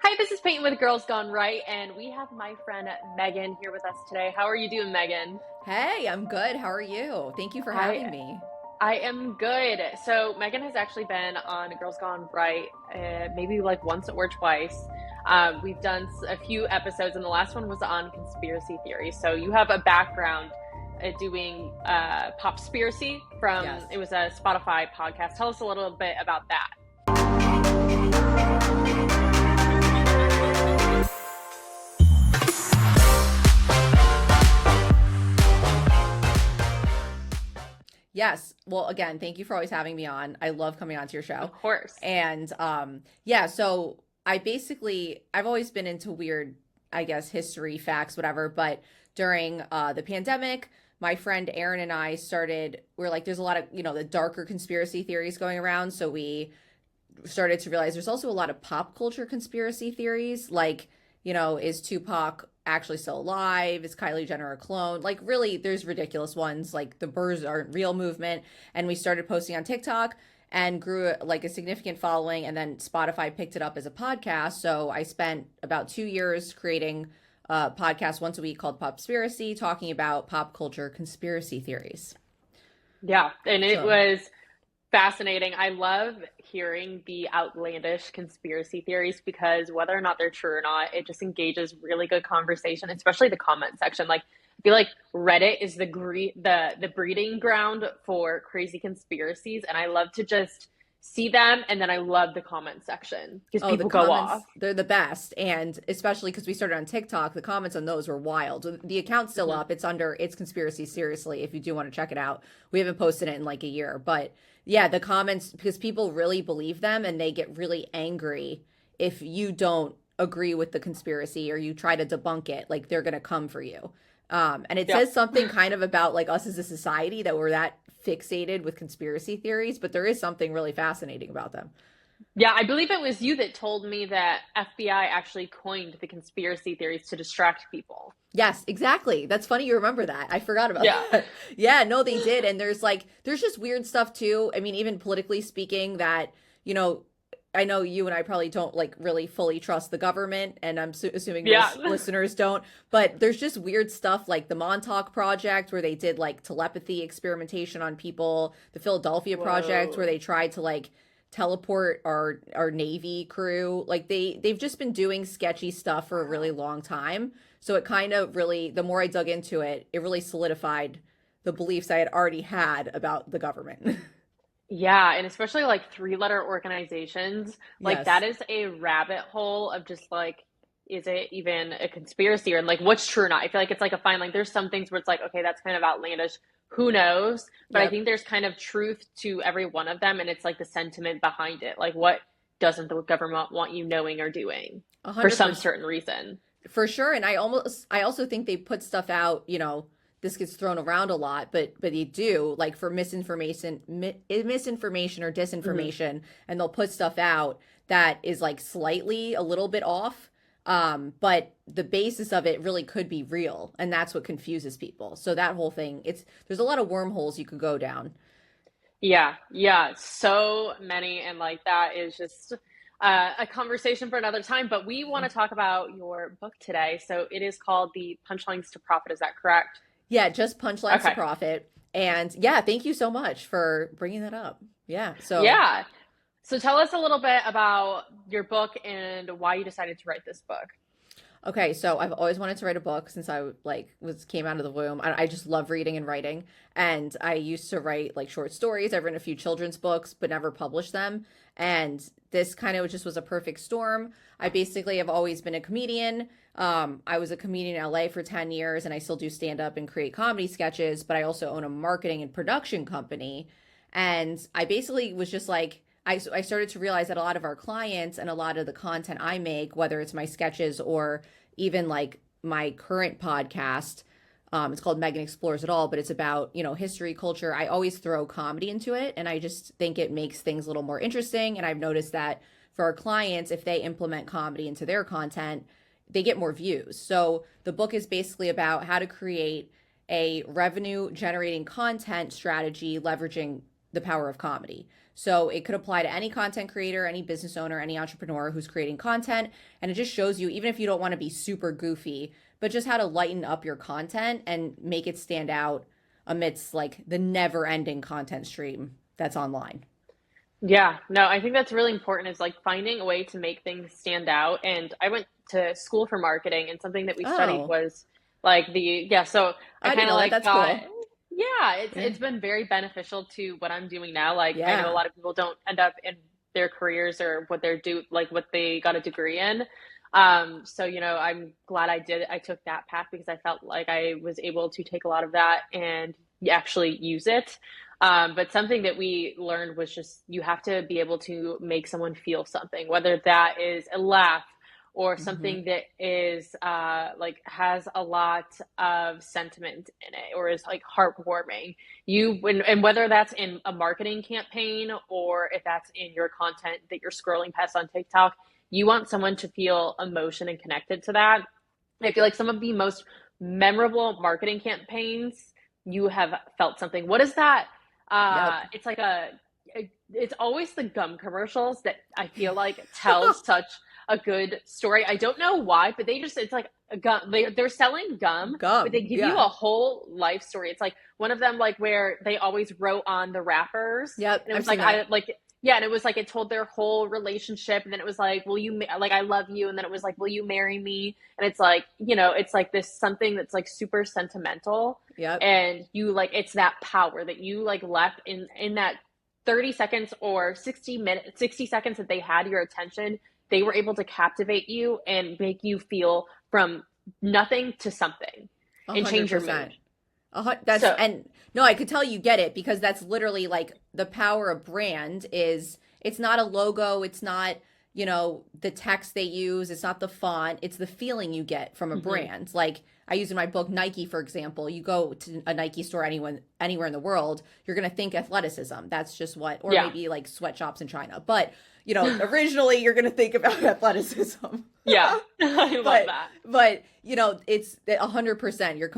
Hi, this is Peyton with Girls Gone Right, and we have my friend Megan here with us today. How are you doing, Megan? Hey, I'm good. How are you? Thank you for I having me. I am good. So Megan has actually been on Girls Gone Right, maybe like once or twice. We've done a few episodes, and the last one was on conspiracy theories. So you have a background doing Popspiracy from Yes. it was a Spotify podcast. Tell us a little bit about that. Yes. Well, again, thank you for always having me on. I love coming onto your show. Of course. And yeah, so I've always been into weird, I guess, history, facts, whatever, but during the pandemic, my friend Erin and I we're like, there's a lot of, the darker conspiracy theories going around. So we started to realize there's also a lot of pop culture conspiracy theories, like, is Tupac actually still alive? Is Kylie Jenner a clone? Like, really, there's ridiculous ones, like the birds aren't real movement. And we started posting on TikTok and grew like a significant following. And then Spotify picked it up as a podcast. So I spent about 2 years creating a podcast once a week called Popspiracy, talking about pop culture conspiracy theories. Yeah, and it So, was fascinating. I love hearing the outlandish conspiracy theories because whether or not they're true or not, it just engages really good conversation, especially the comment section. Like I feel like Reddit is the breeding ground for crazy conspiracies, and I love to just see them, and then I love the comment section because oh, the people go off. comments, they're the best. And especially because we started on TikTok, the comments on those were wild. The account's still Mhm. up. It's under It's Conspiracy Seriously if you do want to check it out. We haven't posted it in like a year. But yeah, the comments, because people really believe them and they get really angry if you don't agree with the conspiracy or you try to debunk it, like they're going to come for you. And it Yep. says something kind of about like us as a society that we're that fixated with conspiracy theories, but there is something really fascinating about them. Yeah, I believe it was you that told me that FBI actually coined the conspiracy theories to distract people. Yes, exactly. That's funny you remember that. I forgot about Yeah. that. Yeah, no, they did. And there's just weird stuff too. I mean, even politically speaking, that, you know, I know you and I probably don't like really fully trust the government, and I'm assuming Yeah. most listeners don't. But there's just weird stuff like the Montauk Project, where they did like telepathy experimentation on people, the Philadelphia Project, where Whoa. they tried to like teleport our Navy crew. Like they've just been doing sketchy stuff for a really Wow. long time. So it kind of really, the more I dug into it, it really solidified the beliefs I had already had about the government. Yeah, and especially like three-letter organizations, like that Yes. is a rabbit hole of just like, is it even a conspiracy or like what's true or not? I feel like it's like a fine line. There's some things where it's like, okay, that's kind of outlandish. Who knows? But I Yep. think there's kind of truth to every one of them, and it's like the sentiment behind it. Like, what doesn't the government want you knowing or doing A for hundred some percent. certain reason? For sure. And I also think they put stuff out, this gets thrown around a lot, but they do, like, for misinformation or Hmm. disinformation, and they'll put stuff out that is like slightly a little bit off. But the basis of it really could be real, and that's what confuses people. So that whole thing, there's a lot of wormholes you could go down. Yeah, yeah, so many, and like that is just a conversation for another time. But we want to talk about your book today. So it is called The Punchlines to Profit. Is that correct? Yeah, just punchlines to Okay. profit. And yeah, thank you so much for bringing that up. Yeah. So Yeah. So tell us a little bit about your book and why you decided to write this book. okay, so I've always wanted to write a book since I like was came out of the womb. I just love reading and writing, and I used to write like short stories. I've written a few children's books, but never published them. And this kind of just was a perfect storm. I basically have always been a comedian. I was a comedian in LA for 10 years, and I still do stand up and create comedy sketches. But I also own a marketing and production company, and I basically was just like, I started to realize that a lot of our clients and a lot of the content I make, whether it's my sketches or even like my current podcast, it's called Megan Explores It All, but it's about, history, culture. I always throw comedy into it. And I just think it makes things a little more interesting. And I've noticed that for our clients, if they implement comedy into their content, they get more views. So the book is basically about how to create a revenue generating content strategy leveraging the power of comedy. So it could apply to any content creator, any business owner, any entrepreneur who's creating content. And it just shows you, even if you don't want to be super goofy, but just how to lighten up your content and make it stand out amidst like the never ending content stream that's online. Yeah, no, I think that's really important is like finding a way to make things stand out. And I went to school for marketing, and something that we studied Oh, was like yeah, so I I didn't kind of know that. like That's got, cool. yeah, Yeah. it's been very beneficial to what I'm doing now. Like I know a Yeah. lot of people don't end up in their careers or what they're do like what they got a degree in. So I'm glad I took that path because I felt like I was able to take a lot of that and actually use it. But something that we learned was just you have to be able to make someone feel something, whether that is a laugh or Hmm. something that is like has a lot of sentiment in it or is like heartwarming. And whether that's in a marketing campaign or if that's in your content that you're scrolling past on TikTok, you want someone to feel emotion and connected to that. I feel like some of the most memorable marketing campaigns you have felt something. What is that? Yep. It's like it's always the gum commercials that I feel like tell such a good story. I don't know why, but it's like a gum. They're selling gum, but they Gum. give you Yeah. a whole life story. It's like one of them, like where they always wrote on the wrappers, Yep. and it I've was seen like that. yeah, and it was like it told their whole relationship, and then it was like, will you like I love you, and then it was like, will you marry me? And it's like it's like this something that's like super sentimental, Yep. and you like it's that power that you like left in that 30 seconds or 60 seconds that they had your attention. They were able to captivate you and make you feel from nothing to something A and hundred change your mood. percent. That's So and no, I could tell you get it because that's literally like the power of brand is it's not a logo, it's not, the text they use, it's not the font, it's the feeling you get from a mhm, brand. Like I use in my book Nike, for example. You go to a Nike store anywhere in the world, you're gonna think athleticism. That's just what, or yeah. maybe like sweatshops in China. But originally you're gonna think about athleticism. Yeah. I love but that. it's 100%. You're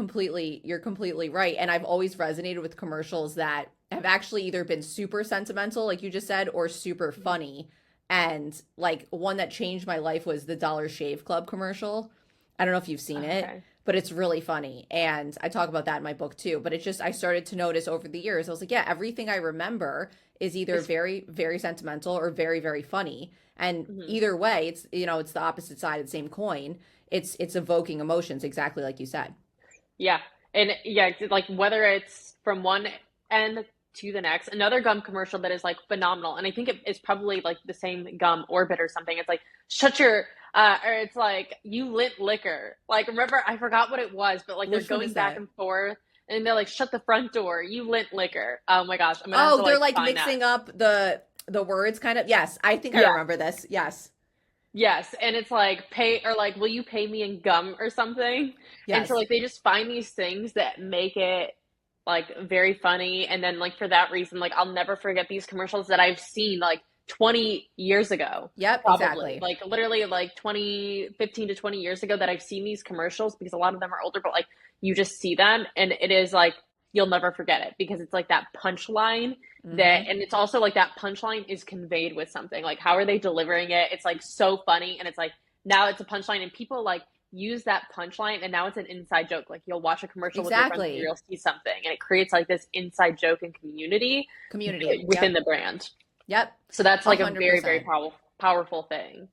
completely right. And I've always resonated with commercials that have actually either been super sentimental, like you just said, or super Mhm. funny. And like one that changed my life was the Dollar Shave Club commercial. I don't know if you've seen it, Okay. but it's really funny. And I talk about that in my book too. But it's just, I started to notice over the years, I was like, yeah, everything I remember is either It's very, very sentimental or very, very funny. And mhm. either way, it's the opposite side of the same coin. It's evoking emotions, exactly like you said. Yeah. And yeah, it's like whether it's from one end to the next, another gum commercial that is like phenomenal. And I think it's probably like the same gum orbit or something. It's like, shut your, or it's like, you lit liquor. Like, remember, I forgot what it was, but like they're Which one going is back that? and forth and they're like, shut the front door, you lit liquor. Oh my gosh, I'm gonna have Oh, to they're like like find that. mixing up the words kind of. Yes, I think I Yeah. remember this. Yes. Yes, and it's like pay or like will you pay me in gum or something? And so Yes. like they just find these things that make it like very funny and then like for that reason like I'll never forget these commercials that I've seen like 20 years ago Yep, probably. exactly. Like literally like 15 to 20 years ago that I've seen these commercials because a lot of them are older but like you just see them and it is like you'll never forget it because it's like that punchline that Mhm. and it's also like that punchline is conveyed with something like how are they delivering it, it's like so funny and it's like now it's a punchline and people like use that punchline and now it's an inside joke like you'll watch a commercial with your friends and Exactly. you'll see something and it creates like this inside joke and community Community. within Yep. the brand. Yep. So that's A like a hundred very very percent. powerful thing.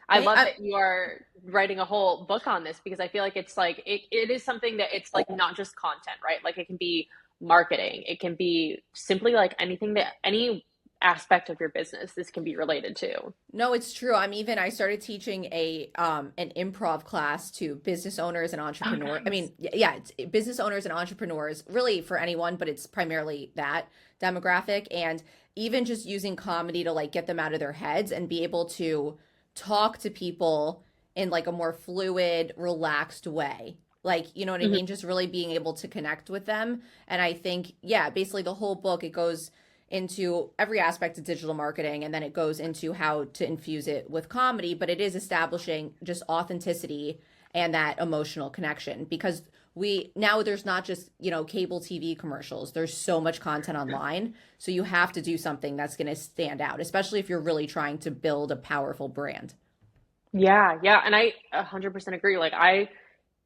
I Hey, love that you are writing a whole book on this because I feel like it's like it is something that it's like not just content, right? Like it can be marketing, it can be simply like anything that any aspect of your business this can be related to. no, it's true. I started teaching a an improv class to business owners and Oh, entrepreneurs. I nice. mean, yeah, it's business owners and entrepreneurs, really for anyone, but it's primarily that demographic. And even just using comedy to like get them out of their heads and be able to talk to people in like a more fluid, relaxed way. Like, you know what I Mhm. mean? Just really being able to connect with them. And I think, yeah, basically the whole book, it goes into every aspect of digital marketing and then it goes into how to infuse it with comedy, but it is establishing just authenticity and that emotional connection because we now there's not just, cable TV commercials. There's so much content online. So you have to do something that's going to stand out, especially if you're really trying to build a powerful brand. Yeah, yeah, and I 100% agree. Like I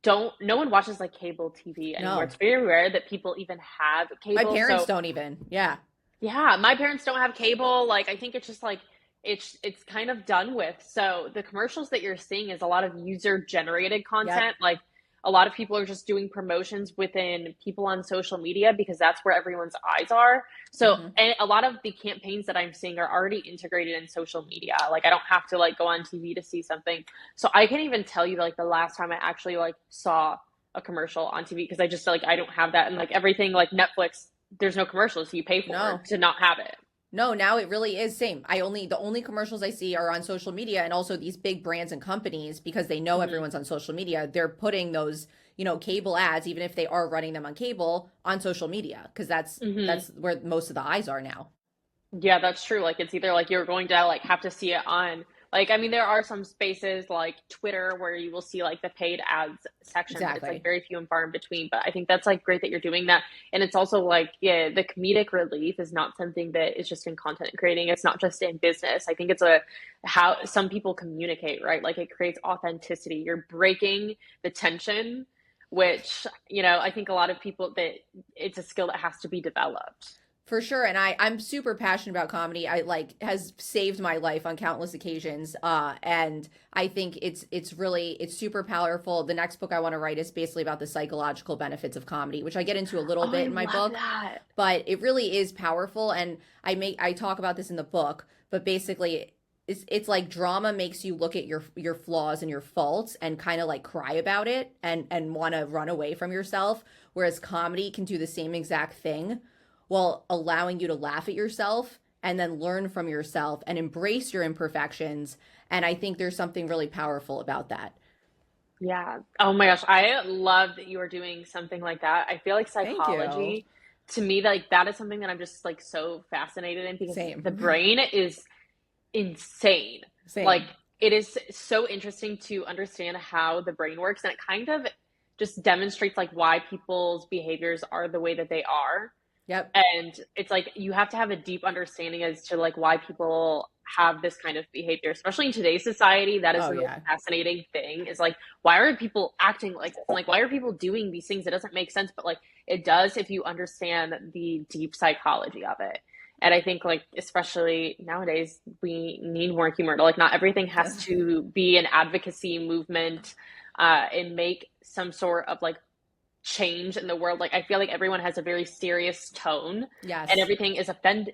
don't, no one watches like cable TV anymore. It's No, very rare that people even have my cable. parents So don't even. Yeah, yeah, my parents don't have cable. Like I think it's just like it's kind of done with. So the commercials that you're seeing is a lot of user generated yep. content. Like a lot of people are just doing promotions within people on social media because that's where everyone's eyes are. So Hmm. and a lot of the campaigns that I'm seeing are already integrated in social media. Like I don't have to like go on TV to see something. So I can't even tell you like the last time I actually like saw a commercial on TV because I just like I don't have that and like everything like Netflix there's no commercials you pay for No. to not have it. No, now it really is same. The only commercials I see are on social media, and also these big brands and companies, because they know Hmm. everyone's on social media, they're putting those, cable ads, even if they are running them on cable, on social media, because Hmm. that's where most of the eyes are now. Yeah, that's true. Like it's either like you're going to like have to see it on like I mean there are some spaces like Twitter where you will see like the paid ads section, but it's like Exactly. very few and far in between. But I think that's like great that you're doing that. And it's also like yeah, the comedic relief is not something that is just in content creating. It's not just in business. I think it's a how some people communicate, right? Like it creates authenticity. You're breaking the tension, which, I think a lot of people that it's a skill that has to be developed. For sure. And I'm super passionate about comedy. I like has saved my life on countless occasions. And I think it's super powerful. The next book I want to write is basically about the psychological benefits of comedy, which I get into a little Oh, I bit in my love book, that. but it really is powerful. And I talk about this in the book, but basically it's like drama makes you look at your flaws and your faults and kind of like cry about it and want to run away from yourself, whereas comedy can do the same exact thing while allowing you to laugh at yourself and then learn from yourself and embrace your imperfections. And I think there's something really powerful about that. Yeah. Oh my gosh. I love that you are doing something like that. I feel like Thank you. psychology, to me, like that is something that I'm just like so fascinated in because the Same. brain is insane. Like Same. it is so interesting to understand how the brain works and it kind of just demonstrates like why people's behaviors are the way that they are. Yep. And it's like you have to have a deep understanding as to like why people have this kind of behavior, especially in today's society. That is Oh the most yeah. fascinating thing is like why are people acting like this? And like why are people doing these things? It doesn't make sense, but like it does if you understand the deep psychology of it. And I think like especially nowadays we need more humor. Like not everything has to be an advocacy movement and make some sort of like change in the world. Like I feel like everyone has a very serious tone and Yes. everything is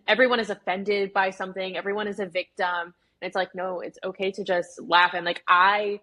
everyone is offended by something. Everyone is a victim. And it's like, no, it's okay to just laugh. And like I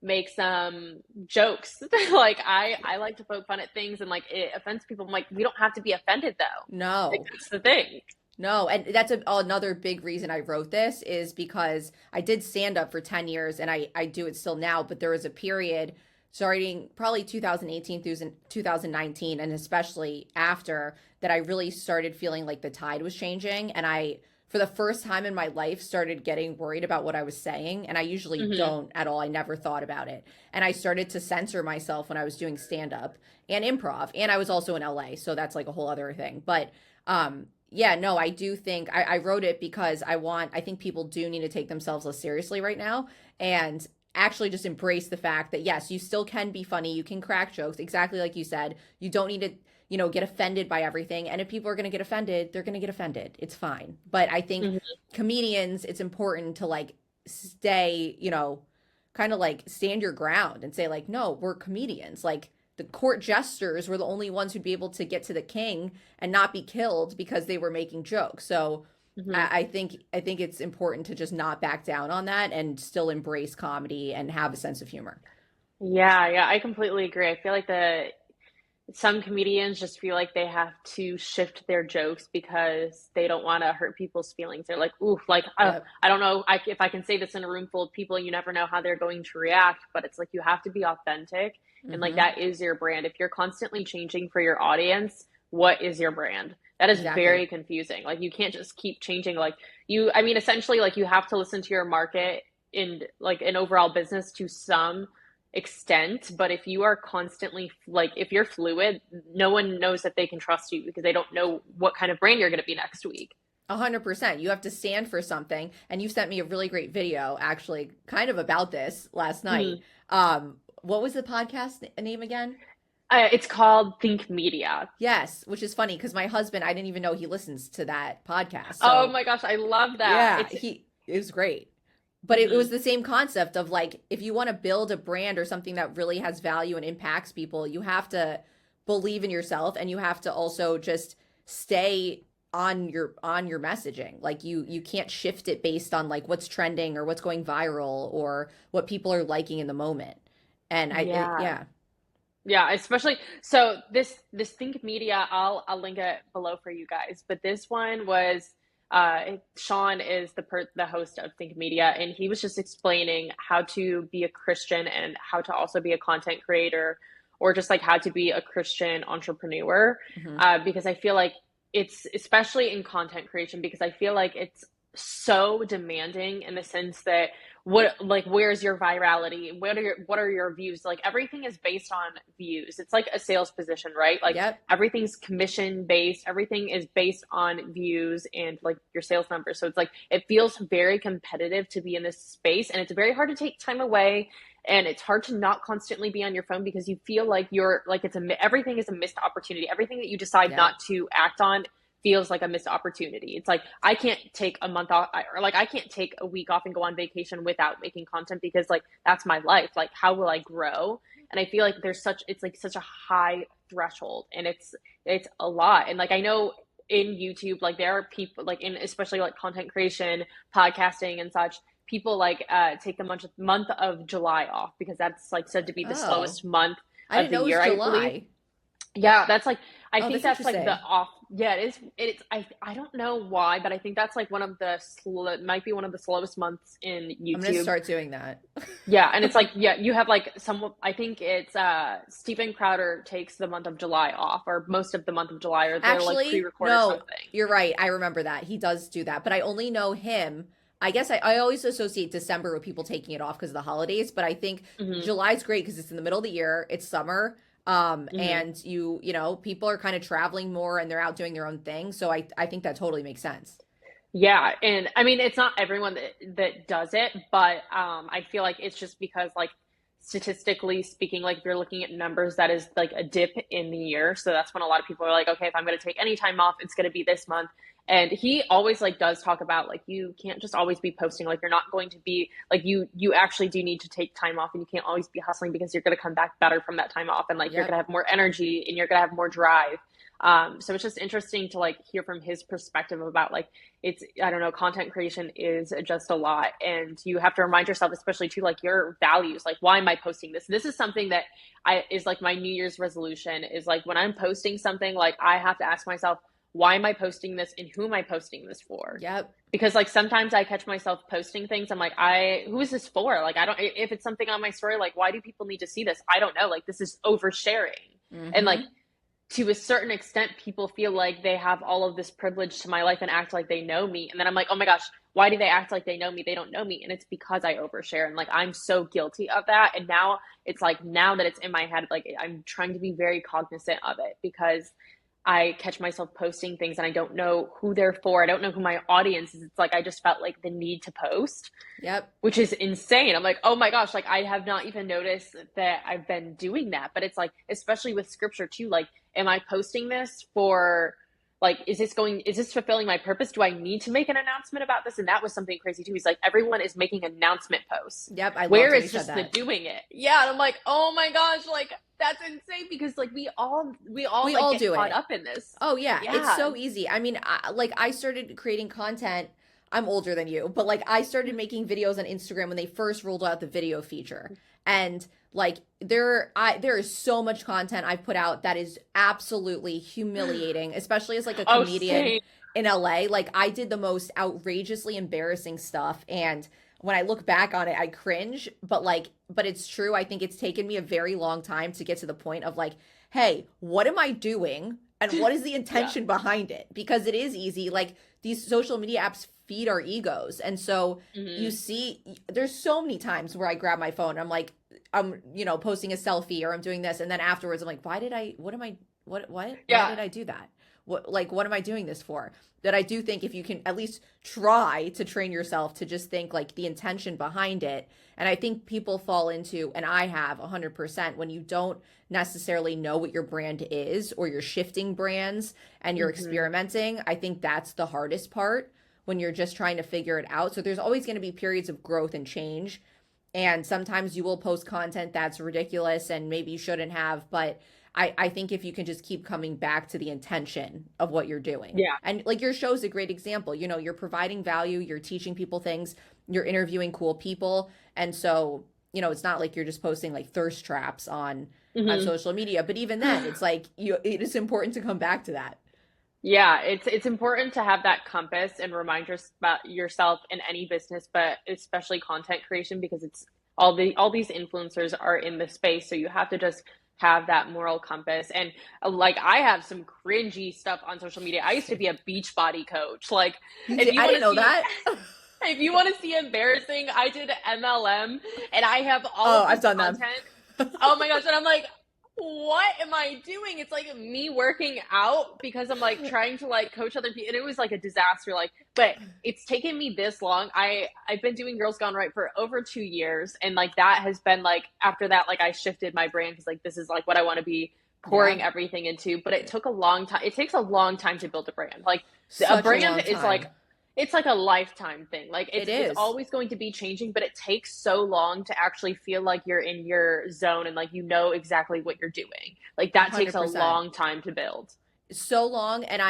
make some jokes. Like I like to poke fun at things and like it offends people. I'm like, we don't have to be offended though. Like No. that's the thing. No, and that's another big reason I wrote this is because I did stand up for 10 years and I do it still now, but there was a period starting probably 2018 through 2019 and especially after that I really started feeling like the tide was changing and I for the first time in my life started getting worried about what I was saying and I usually Hmm. don't at all. I never thought about it. And I started to censor myself when I was doing stand up and improv and I was also in LA, so that's like a whole other thing. But yeah, no, I do think I wrote it because I think people do need to take themselves less seriously right now and actually just embrace the fact that yes, you still can be funny, you can crack jokes, exactly like you said. You don't need to, get offended by everything. And if people are going to get offended, they're going to get offended. It's fine. But I think Hmm. comedians, it's important to like stay, kind of like stand your ground and say like, no, we're comedians. Like the court jesters were the only ones who'd be able to get to the king and not be killed because they were making jokes. So Hmm. I think it's important to just not back down on that and still embrace comedy and have a sense of humor. Yeah, yeah, I completely agree. I feel like the some comedians just feel like they have to shift their jokes because they don't want to hurt people's feelings. They're like, ooh, like Yep. I don't know if I can say this in a room full of people. You never know how they're going to react, but it's like you have to be authentic, and like Mm-hmm. that is your brand. If you're constantly changing for your audience, what is your brand? That is Exactly. very confusing. Like you can't just keep changing. Like you, I mean, essentially, like you have to listen to your market in like an overall business to some extent, but if you are constantly like if you're fluid, no one knows that they can trust you because they don't know what kind of brand you're going to be next week. 100%. You have to stand for something. And you sent me a really great video, actually, kind of about this last night. Mhm. What was the podcast name again? It's called Think Media. Yes, which is funny because my husband, I didn't even know he listens to that podcast. Oh So my gosh, I love that. yeah, It's it was great. But it mhm. was the same concept of like, if you want to build a brand or something that really has value and impacts people, you have to believe in yourself, and you have to also just stay on your messaging. Like you can't shift it based on like what's trending or what's going viral or what people are liking in the moment. And Yeah. yeah. Yeah, especially so this Think Media, I'll link it below for you guys. But this one was Sean is the host of Think Media, and he was just explaining how to be a Christian and how to also be a content creator, or just like how to be a Christian entrepreneur. Hmm. Because I feel like it's especially in content creation because I feel like it's so demanding in the sense that what like where's your virality, what are your views, like everything is based on views. It's like a sales position, right? Like Yep. everything's commission based, everything is based on views and like your sales numbers. So it's like it feels very competitive to be in this space, and it's very hard to take time away, and it's hard to not constantly be on your phone because you feel like you're like everything is a missed opportunity. Everything that you decide Yep. not to act on feels like a missed opportunity. It's like I can't take a month off, or like I can't take a week off and go on vacation without making content because like that's my life. Like how will I grow? And I feel like it's like such a high threshold, and it's a lot. And like I know in YouTube, like there are people like in especially like content creation, podcasting and such, people like take the month of July off because that's like said to be the Oh, slowest month I of didn't the know it was year, I believe. July. Yeah, that's like I Oh, think that's that's like the interesting. off. Yeah, it is. It's I don't know why, but I think that's like one of the might be one of the slowest months in I'm gonna YouTube. start doing that. Yeah, and it's like yeah, you have like some. I think it's Stephen Crowder takes the month of July off, or most of the month of July, or they'll like Actually, pre-record or no, something. you're right. I remember that. He does do that, but I only know him. I guess I always associate December with people taking it off because of the holidays, but I think Hmm. July's great because it's in the middle of the year, it's summer, Hmm. and you know, people are kind of traveling more and they're out doing their own thing. So I think that totally makes sense. Yeah, and I mean it's not everyone that does it, but I feel like it's just because like statistically speaking, like if you're looking at numbers, that is like a dip in the year. So that's when a lot of people are like, okay, if I'm going to take any time off, it's going to be this month. And he always like does talk about like you can't just always be posting, like you're not going to be like you actually do need to take time off, and you can't always be hustling because you're going to come back better from that time off, and like you're going Yep. to have more energy and you're going to have more drive. So it's just interesting to like hear from his perspective about like it's I don't know, content creation is just a lot, and you have to remind yourself, especially to like your values, like why am I posting this? This is something that I is like my New Year's resolution is like when I'm posting something, like I have to ask myself, why am I posting this and who am I posting this for? Yep. Because like sometimes I catch myself posting things, I'm like, I who is this for? Like I don't, if it's something on my story, like why do people need to see this? I don't know, like this is oversharing. And like Mm-hmm. to a certain extent, people feel like they have all of this privilege to my life and act like they know me. And then I'm like, oh my gosh, why do they act like they know me? They don't know me. And it's because I overshare. And like, I'm so guilty of that. And now it's like, now that it's in my head, like, I'm trying to be very cognizant of it because I catch myself posting things and I don't know who they're for. I don't know who my audience is. It's like, I just felt like the need to post, Yep. which is insane. I'm like, oh my gosh, like I have not even noticed that I've been doing that. But it's like, especially with scripture too, like, am I posting this for like, is this fulfilling my purpose? Do I need to make an announcement about this? And that was something crazy too. He's like, everyone is making announcement posts. Yep. I loved Where when you is said just the that. doing it? Yeah. And I'm like, oh my gosh, like that's insane because like we all We like all get do caught it. up in this. Oh yeah, it's Yeah. so easy. I mean, I started creating content. I'm older than you, but like I started making videos on Instagram when they first rolled out the video feature. And like there is so much content I've put out that is absolutely humiliating, especially as like a Oh, comedian same. in LA. Like I did the most outrageously embarrassing stuff, and when I look back on it, I cringe, but it's true. I think it's taken me a very long time to get to the point of like, hey, what am I doing? And what is the Yeah. intention behind it? Because it is easy. Like these social media apps feed our egos. And so you Hmm. see, there's so many times where I grab my phone and I'm like, I'm, posting a selfie or I'm doing this. And then afterwards I'm like, why Yeah. did I do that? What am I doing this for? That I do think if you can at least try to train yourself to just think like the intention behind it. And I think people fall into, and I have 100%, when you don't necessarily know what your brand is or you're shifting brands and you're Hmm. experimenting. I think that's the hardest part when you're just trying to figure it out. So there's always going to be periods of growth and change. And sometimes you will post content that's ridiculous and maybe you shouldn't have, but I think if you can just keep coming back to the intention of what you're doing. Yeah. And like your show's a great example. You're providing value, you're teaching people things, you're interviewing cool people. And so, it's not like you're just posting like thirst traps on Hmm. social media, but even then, it's like it is important to come back to that. Yeah, it's important to have that compass and remind about yourself in any business, but especially content creation because it's all these influencers are in the space, so you have to just have that moral compass. And like I have some cringy stuff on social media. I used to be a beach body coach. Like You if did you I want didn't to know see that. if you want to see embarrassing, I did MLM and I have all Oh, of I've this done them. content. Oh my gosh, and I'm like, what am I doing? It's like me working out because I'm like trying to like coach other people, and it was like a disaster. Like, but it's taken me this long. I've been doing Girls Gone Right for over 2 years, and like that has been like after that, like I shifted my brand because like this is like what I want to be Yeah. pouring everything into. But it took a long time. It takes a long time to build a brand. Like a Such a brand long is time. like it's like a lifetime thing. Like It it's is. always going to be changing, but it takes so long to actually feel like you're in your zone and like you know exactly what you're doing. Like that takes a 100%. long time to build. So long, and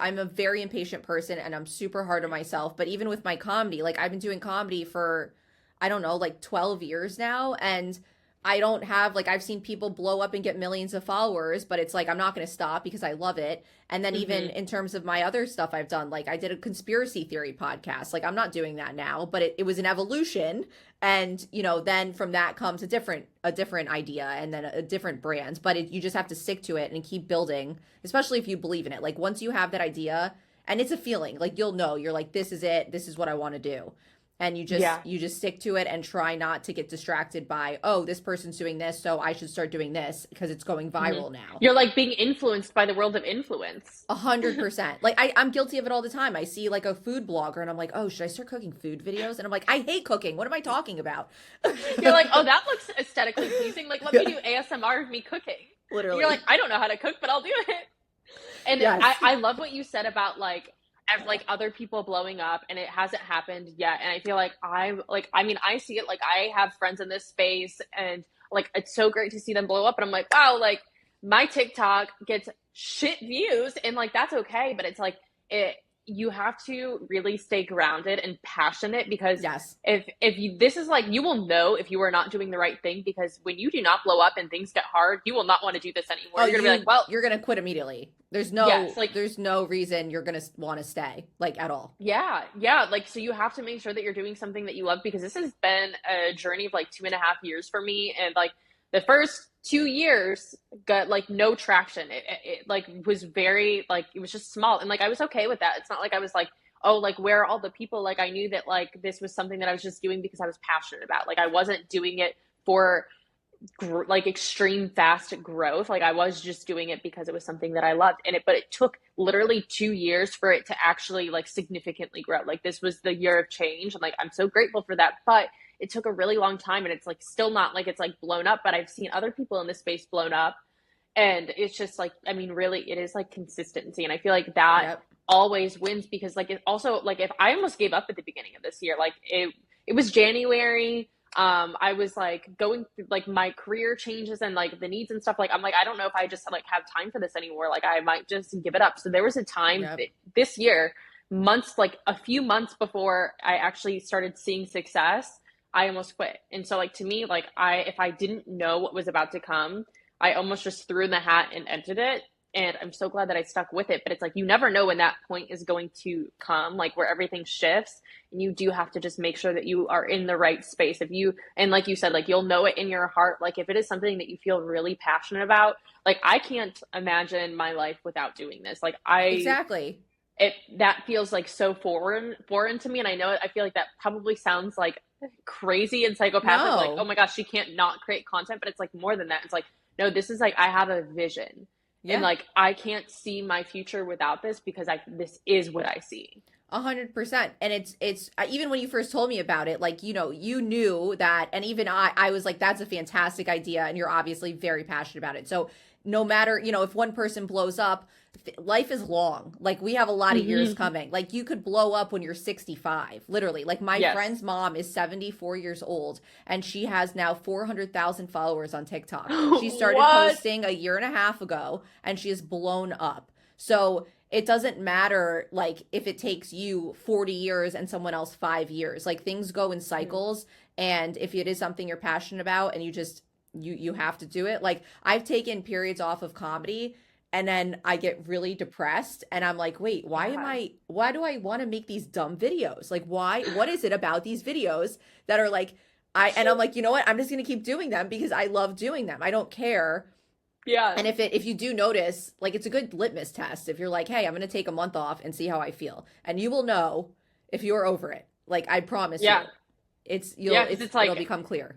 I'm a very impatient person and I'm super hard on myself, but even with my comedy, like I've been doing comedy for I don't know, like 12 years now, and I don't have like I've seen people blow up and get millions of followers, but it's like I'm not going to stop because I love it. And then even Hmm. in terms of my other stuff I've done, like I did a conspiracy theory podcast. Like I'm not doing that now, but it was an evolution. And then from that comes a different idea and then a different brand. But you just have to stick to it and keep building, especially if you believe in it. Like once you have that idea, and it's a feeling, like you'll know, you're like, this is it, this is what I want to do. And you just Yeah. you just stick to it and try not to get distracted by, oh, this person's doing this, so I should start doing this because it's going Hmm. viral now. You're like being influenced by the world of influence. 100%. Like I'm guilty of it all the time. I see like a food blogger and I'm like, oh, should I start cooking food videos? And I'm like, I hate cooking. What am I talking about? You're like, oh, that looks aesthetically pleasing. Like, let me do ASMR of me cooking. And you're like, Literally. I don't know how to cook, but I'll do it. And Yes. I love what you said about like other people blowing up and it hasn't happened yet. And I feel like I mean, I see it like I have friends in this space and like it's so great to see them blow up. And I'm like, wow, like my TikTok gets shit views and like that's okay. But it's like it you have to really stay grounded and passionate because Yes. if you this is like you will know if you are not doing the right thing because when you do not blow up and things get hard, you will not want to do this anymore. Oh, You're gonna be like, well, you're gonna quit immediately. There's yes, no like there's no reason you're gonna want to stay, like at all. yeah, yeah. Like, so you have to make sure that you're doing something that you love because this has been a journey of like 2.5 years for me. And like the first 2 years got like no traction. It like was very, like, it was just small. And like, I was okay with that. It's not like I was like, oh, like, where are all the people? Like, I knew that like this was something that I was just doing because I was passionate about. Like, I wasn't doing it for like extreme fast growth. Like I was just doing it because it was something that I loved. And but it took literally 2 years for it to actually like significantly grow. Like this was the year of change. And like, I'm so grateful for that. But it took a really long time and it's like still not like it's like blown up, but I've seen other people in this space blown up. And it's just like, I mean, really, it is like consistency. And I feel like that Yep. always wins because like it also like if I almost gave up at the beginning of this year, like it was January. I was like going through like my career changes and like the needs and stuff. Like I'm like, I don't know if I just like have time for this anymore. Like I might just give it up. So there was a time Yep. this year, months, like a few months before I actually started seeing success, I almost quit. And so like to me, like if I didn't know what was about to come, I almost just threw in the hat and entered it. And I'm so glad that I stuck with it. But it's like you never know when that point is going to come, like where everything shifts. And you do have to just make sure that you are in the right space. If you, and like you said, like you'll know it in your heart. Like if it is something that you feel really passionate about, like I can't imagine my life without doing this. Like Exactly. it that feels like so foreign to me. And I know I feel like that probably sounds like crazy and psychopathic, like, oh No. my gosh, she can't not create content, but it's like more than that. It's like, no, this is like I have a vision. And Yeah. like I can't see my future without this because I this is what I see. 100%. And it's even when you first told me about it, like, you knew that, and even I was like, that's a fantastic idea, and you're obviously very passionate about it. So no matter, if one person blows up, life is long. Like, we have a lot of years Hmm. coming. Like, you could blow up when you're 65, literally. Like, my Yes. friend's mom is 74 years old, and she has now 400,000 followers on TikTok. She started What? posting a year and a half ago, and she is blown up. So it doesn't matter, like, if it takes you 40 years and someone else 5 years. Like, things go in Mhm. cycles, and if it is something you're passionate about and you have to do it. Like, I've taken periods off of comedy, and then I get really depressed, and I'm like, wait, Yeah. why do I want to make these dumb videos? Like, what is it about these videos that are like, and I'm like, you know what, I'm just gonna keep doing them because I love doing them. I don't care. Yeah. And if you do notice, like, it's a good litmus test. If you're like, hey, I'm gonna take a month off and see how I feel, and you will know if you're over it. Like, I promise Yeah. you, Yeah, because it's it'll like become clear.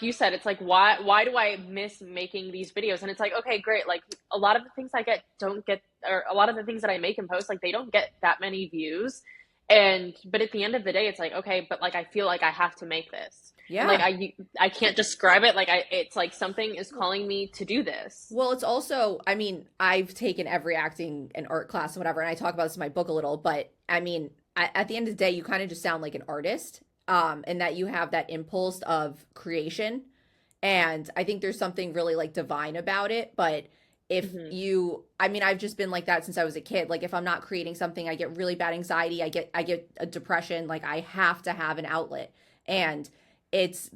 you said, it's like why do I miss making these videos? And it's like, okay, great. Like a lot of the things I get don't get, or a lot of the things that I make and post, like they don't get that many views. And but at the end of the day, it's like, okay, but like I feel like I have to make this. And like Yeah. I can't describe it. Like it's like something is calling me to do this. Well, it's also, I mean, I've taken every acting and art class and whatever, and I talk about this in my book a little, but I mean, at the end of the day, you kind of just sound like an artist, and that you have that impulse of creation. And I think there's something really like divine about it. But Hmm. I mean, I've just been like that since I was a kid. Like, if I'm not creating something, I get really bad anxiety. I get a depression. Like, I have to have an outlet. And his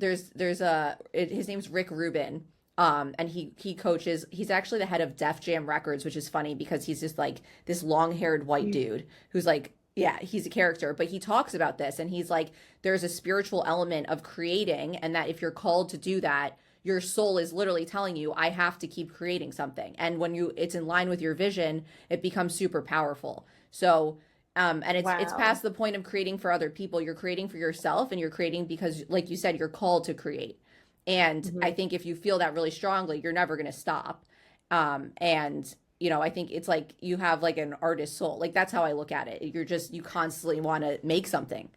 name's Rick Rubin. And he coaches, he's actually the head of Def Jam Records, which is funny because he's just like this long-haired white dude who's like, yeah, he's a character, but he talks about this, and he's like, there's a spiritual element of creating, and that if you're called to do that, your soul is literally telling you, I have to keep creating something. And when it's in line with your vision, it becomes super powerful. So, and it's Wow. past the point of creating for other people. You're creating for yourself, and you're creating because, like you said, you're called to create. And I Hmm. think if you feel that really strongly, you're never going to stop. And I think it's like you have like an artist soul. Like, that's how I look at it. You constantly want to make something.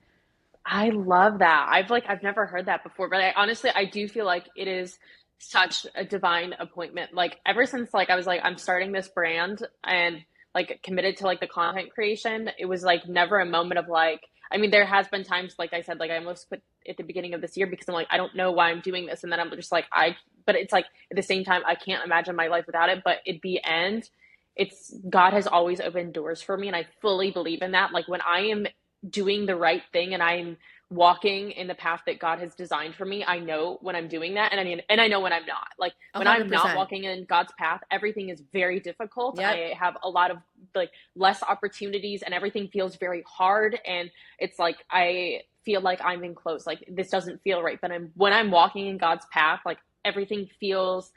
I love that. I've never heard that before, but I honestly I do feel like it is such a divine appointment. Like ever since like I was like I'm starting this brand and like committed to like the content creation, it was like never a moment of like I mean there has been times like I said like I almost quit at the beginning of this year because I'm like I don't know why I'm doing this and then I'm just like I but it's like at the same time I can't imagine my life without it, but at the end it's God has always opened doors for me and I fully believe in that. Like when I am doing the right thing and I'm walking in the path that God has designed for me, I know when I'm doing that and I know when I'm not. Like A when hundred I'm not percent. walking in God's path, everything is very difficult. Yep. I have a lot of like less opportunities and everything feels very hard and it's like I feel like I'm in close. Like this doesn't feel right. But when I'm walking in God's path, like everything feels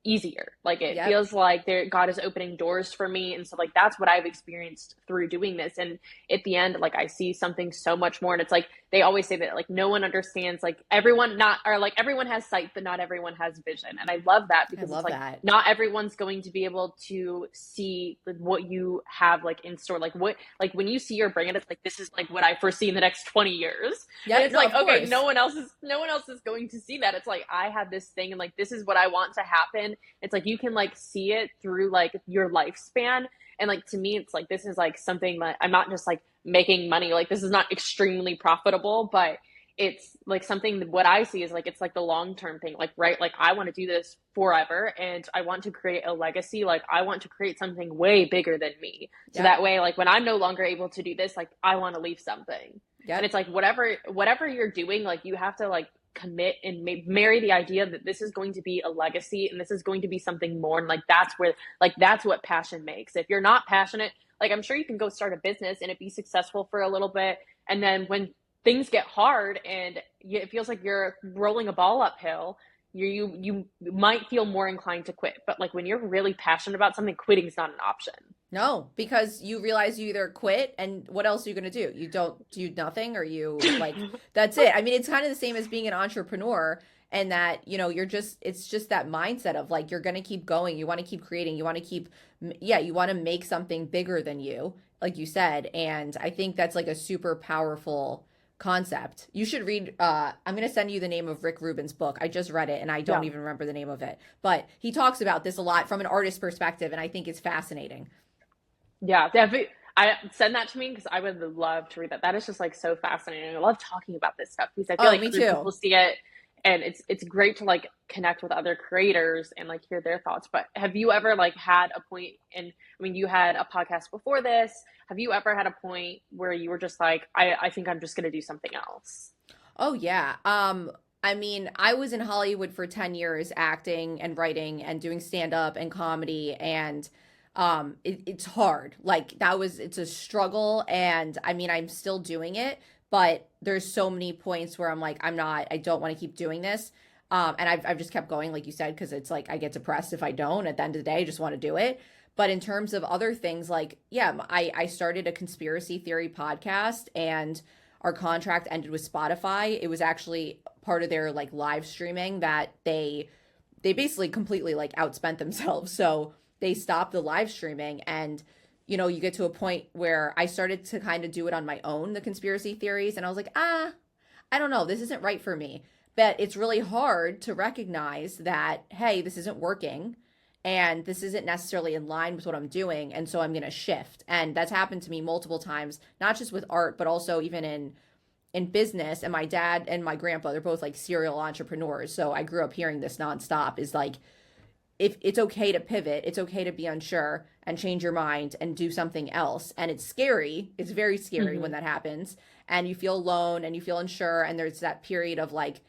easier. Like it Yep. feels like God is opening doors for me. And so like that's what I've experienced through doing this. And at the end, like I see something so much more. And it's like they always say that like no one understands, like everyone not or like everyone has sight, but not everyone has vision. And I love that I because it's love like that. not everyone's going to be able to see like, what you have like in store. Like what like when you see your brand, it's like this is like what I foresee in the next 20 years. And Yep. it's No, like, of okay, course. no one else is going to see that. It's like I have this thing and like this is what I want to happen. It's like you can like see it through like your lifespan. And like to me, it's like this is like something that I'm not just like making money. Like this is not extremely profitable, but it's like something that what I see is like it's like the long term thing. Like right, like I want to do this forever and I want to create a legacy. Like I want to create something way bigger than me. So Yep. that way, like when I'm no longer able to do this, like I want to leave something. And Yep. it's like whatever you're doing, like you have to like commit and marry the idea that this is going to be a legacy and this is going to be something more. And like that's where like that's what passion makes. If you're not passionate, like I'm sure you can go start a business and it be successful for a little bit, and then when things get hard and it feels like you're rolling a ball uphill, you might feel more inclined to quit. But like when you're really passionate about something, quitting is not an option. No, because you realize you either quit and what else are you going to do? You don't do nothing or you like that's it. I mean, it's kind of the same as being an entrepreneur and that, you're just it's just that mindset of like you're going to keep going. You want to keep creating. You want to keep yeah, you want to make something bigger than you, like you said. And I think that's like a super powerful concept. You should read I'm going to send you the name of Rick Rubin's book. I just read it and I don't Yeah. even remember the name of it. But he talks about this a lot from an artist perspective and I think it's fascinating. Yeah, definitely. I send that to me because I would love to read that. That is just like so fascinating. I love talking about this stuff because I feel Oh, like me other people too. see it and it's great to like connect with other creators and like hear their thoughts. But have you ever like had a point in, I mean, you had a podcast before this. Have you ever had a point where you were just like, I think I'm just gonna do something else? Oh yeah. I mean, I was in Hollywood for 10 years acting and writing and doing stand up and comedy and it's hard. Like it's a struggle and I mean, I'm still doing it, but there's so many points where I'm like I don't want to keep doing this. And I've just kept going like you said because it's like I get depressed if I don't. At the end of the day, I just want to do it. But in terms of other things like yeah, I started a conspiracy theory podcast and our contract ended with Spotify. It was actually part of their like live streaming that they basically completely like outspent themselves. So they stopped the live streaming and you get to a point where I started to kind of do it on my own, the conspiracy theories, and I was like, I don't know, this isn't right for me. But it's really hard to recognize that, hey, this isn't working and this isn't necessarily in line with what I'm doing. And so I'm going to shift. And that's happened to me multiple times, not just with art, but also even in business. And my dad and my grandpa, they're both like serial entrepreneurs. So I grew up hearing this nonstop is like, if it's okay to pivot, it's okay to be unsure and change your mind and do something else. And it's scary. It's very scary when Hmm. that happens. And you feel alone and you feel unsure. And there's that period of like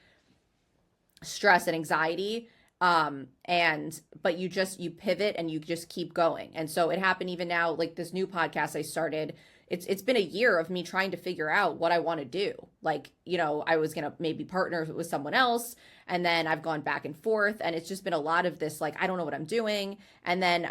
stress and anxiety. And but you pivot and you just keep going. And so it happened even now, like this new podcast I started. It's been a year of me trying to figure out what I want to do. Like, I was gonna maybe partner with someone else, and then I've gone back and forth, and it's just been a lot of this, like, I don't know what I'm doing. And then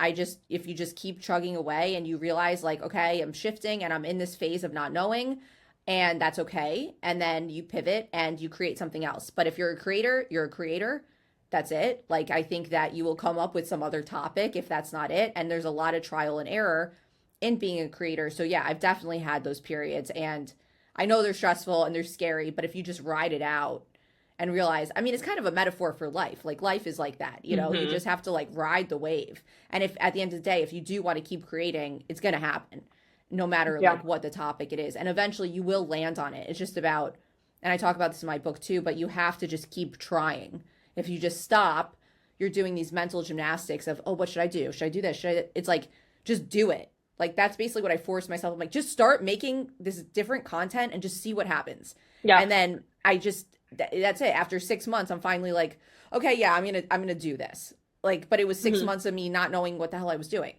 if you just keep chugging away and you realize, like, okay, I'm shifting and I'm in this phase of not knowing, and that's okay. And then you pivot and you create something else. But if you're a creator, you're a creator. That's it. Like, I think that you will come up with some other topic if that's not it. And there's a lot of trial and error in being a creator. So yeah, I've definitely had those periods and I know they're stressful and they're scary, but if you just ride it out and realize, I mean, it's kind of a metaphor for life. Like life is like that, you Hmm. just have to like ride the wave. And if at the end of the day, if you do want to keep creating, it's going to happen no matter Yeah. like what the topic it is. And eventually you will land on it. It's just about, and I talk about this in my book too, but you have to just keep trying. If you just stop, you're doing these mental gymnastics of, oh, what should I do? Should I do this? It's like, just do it. Like that's basically what I forced myself. I'm like, just start making this different content and just see what happens. Yeah. And then that's it. After 6 months, I'm finally like, okay, yeah, I'm gonna do this. Like, but it was six Hmm. months of me not knowing what the hell I was doing.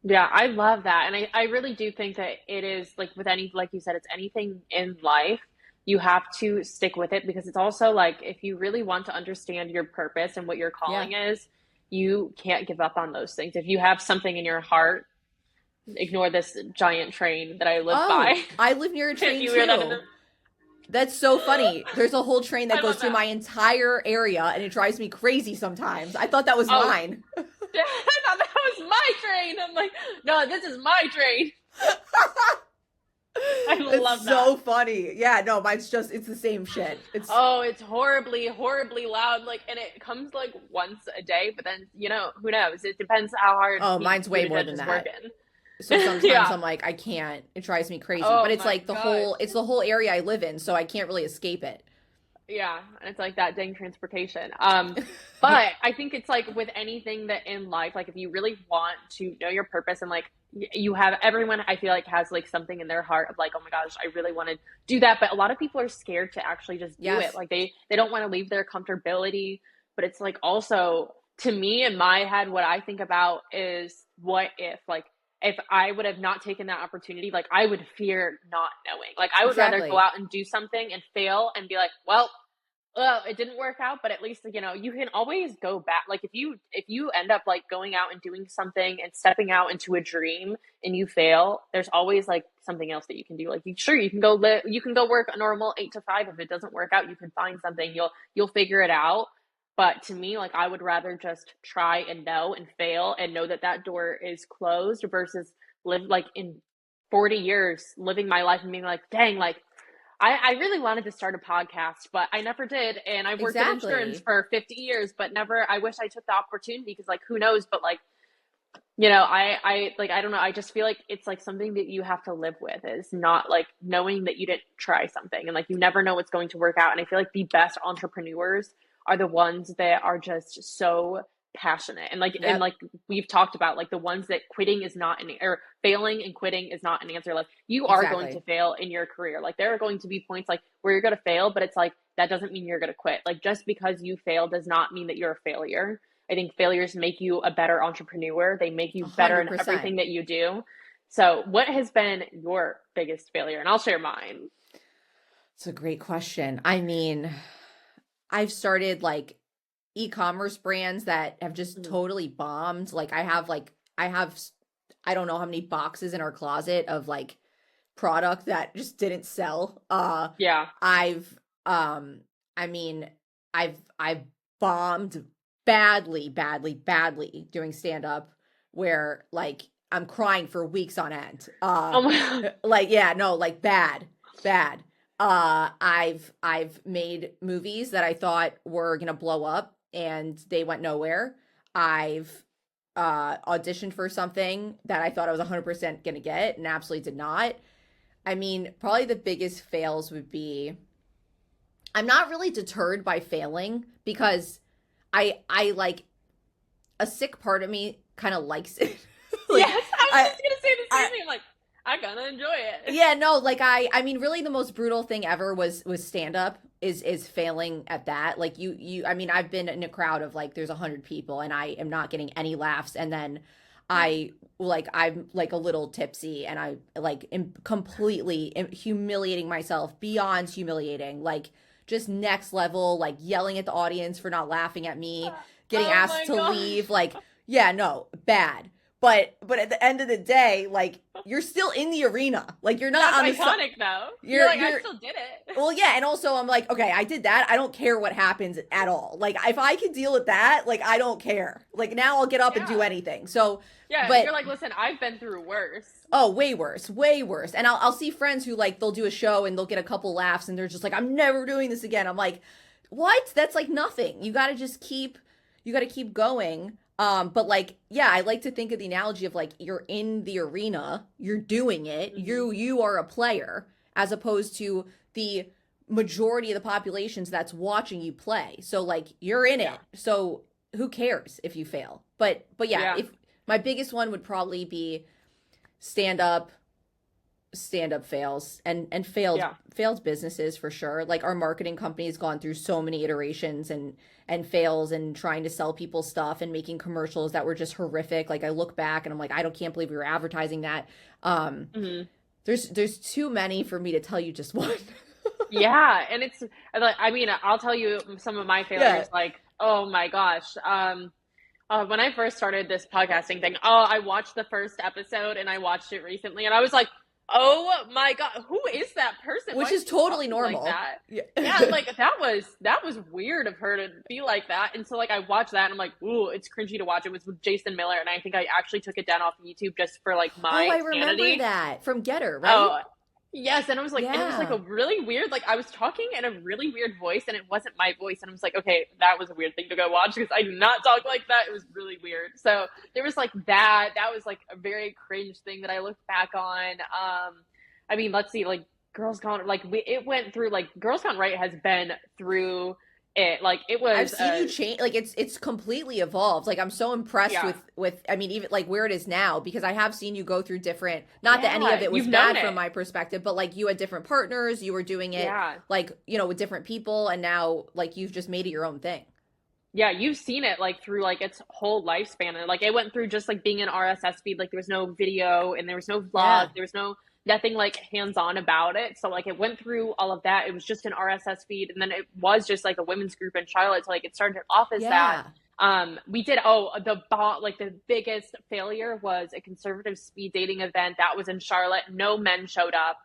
Yeah, I love that. And I really do think that it is like with any, like you said, it's anything in life, you have to stick with it because it's also like if you really want to understand your purpose and what your Yeah. calling is, you can't give up on those things. If you have something in your heart, ignore this giant train that I live Oh, by. I live near a If train you hear that in the, too. That's so funny. There's a whole train that I goes love through that. my entire area and it drives me crazy sometimes. I thought that was Oh, mine. I thought that was my train. I'm like, no, this is my train. I It's love that. so funny. Yeah, no, it's the same shit. It's Oh, it's horribly, horribly loud. Like, and it comes like once a day, but then, who knows? It depends how hard oh, Pete mine's way more Buttigieg than is that. working. So sometimes Yeah. I'm like, I can't. It drives me crazy. But Oh it's my like gosh. it's the whole area I live in, so I can't really escape it. Yeah, and it's like that dang transportation. But I think it's like with anything that in life, like if you really want to know your purpose and like you have everyone, I feel like has like something in their heart of like, oh my gosh, I really want to do that. But a lot of people are scared to actually just do it. Yes. Like they don't want to leave their comfortability. But it's like also to me in my head, what I think about is what if I would have not taken that opportunity, like I would fear not knowing. Like I would rather go Exactly. out and do something and fail and be like, well, well, it didn't work out, but at least, you can always go back. Like if you end up like going out and doing something and stepping out into a dream and you fail, there's always like something else that you can do. Like sure, you can go work a normal 8 to 5. If it doesn't work out, you can find something. You'll figure it out. But to me, like I would rather just try and know and fail and know that that door is closed versus live like in 40 years living my life and being like, dang, like I really wanted to start a podcast, but I never did. And I've worked in insurance Exactly. for 50 years, but never, I wish I took the opportunity because, like, who knows? But, like, I don't know. I just feel like it's like something that you have to live with is not like knowing that you didn't try something and like you never know what's going to work out. And I feel like the best entrepreneurs are the ones that are just so passionate and Yep, like we've talked about like the ones that quitting is not an or failing and quitting is not an answer. Like you are going to exactly. fail in your career. Like there are going to be points like where you're going to fail, but it's like that doesn't mean you're going to quit. Like just because you fail does not mean that you're a failure. I think failures make you a better entrepreneur. They make you better in 100%. everything that you do. So, what has been your biggest failure? And I'll share mine. It's a great question. I mean, I've started like e-commerce brands that have just Mhm. totally bombed. Like I have I don't know how many boxes in our closet of like product that just didn't sell. Yeah. I've I mean, I've bombed badly doing stand up where like I'm crying for weeks on end. Oh my Like yeah, no, like bad. I've made movies that I thought were gonna blow up and they went nowhere. I've auditioned for something that I thought I was 100% gonna get and absolutely did not. I mean, probably the biggest fails would be I'm not really deterred by failing because I like a sick part of me kind of likes it. Like Yes, I was I just gonna say the I same thing. I'm like, I gotta enjoy it. yeah, no, like I mean really the most brutal thing ever was stand up is failing at that. Like you I mean I've been in a crowd of like there's 100 people and I am not getting any laughs and then I'm like a little tipsy and I like am completely humiliating myself beyond humiliating. Like just next level like yelling at the audience for not laughing at me, getting Oh asked my to gosh. leave like yeah, no, bad. But at the end of the day, like you're still in the arena. Like you're not That's on the side. iconic though. You're like, I You're still did it. well, yeah, and also I'm like, okay, I did that. I don't care what happens at all. Like if I can deal with that, like I don't care. Like now I'll get up and do Yeah. anything. So, Yeah. You're but like, listen, I've been through worse. oh, way worse, way worse. And I'll see friends who like they'll do a show and they'll get a couple laughs and they're just like, I'm never doing this again. I'm like, what? That's like nothing. You got to keep going. But like, yeah, I like to think of the analogy of like you're in the arena, you're doing it, Hmm. you are a player, as opposed to the majority of the populations that's watching you play. So like you're in Yeah. it. So who cares if you fail? But yeah, Yeah. if my biggest one would probably be stand up fails and Yeah. failed businesses for sure. Like our marketing company has gone through so many iterations and fails and trying to sell people stuff and making commercials that were just horrific. Like I look back and I'm like I don't can't believe we were advertising that. um Hmm. there's too many for me to tell you just one. Yeah. And it's like, I mean, I'll tell you some of my Yeah, failures. Like, oh my gosh. When I first started this podcasting thing, oh, I watched the first episode and I watched it recently and I was like, oh my God, who is that person? Why which is is she totally talking like normal. that? Yeah. Yeah, like that was weird of her to be like that. And so like I watched that and I'm like, ooh, it's cringy to watch. It was with Jason Miller and I think I actually took it down off YouTube just for like Oh, my I remember sanity. that from Getter, right? Oh, yes, and I was like, and it was like a Yeah. really weird, like I was talking in a really weird voice, and it wasn't my voice, and I was like, okay, that was a weird thing to go watch because I do not talk like that. It was really weird. So there was like that. That was like a very cringe thing that I look back on. I mean, let's see, like Girls Gone, like it went through like Girls Gone Right has been through it. Like it I've was seen you change like it's completely evolved. Like I'm so impressed yeah, with I mean even like where it is now because I have seen you go through different not that any of yeah, it was you've known bad from it, my perspective, but like you had different partners, you were doing it yeah. like, you know, with different people and now like you've just made it your own thing. Yeah, you've seen it like through like its whole lifespan. And like it went through just like being an RSS feed. Like there was no video and there was no vlog. Yeah. There was no nothing like hands-on about it. So like it went through all of that. It was just an RSS feed, and then it was just like a women's group in Charlotte. So like it started off as that. Yeah. We did like the biggest failure was a conservative speed dating event that was in Charlotte. No men showed up.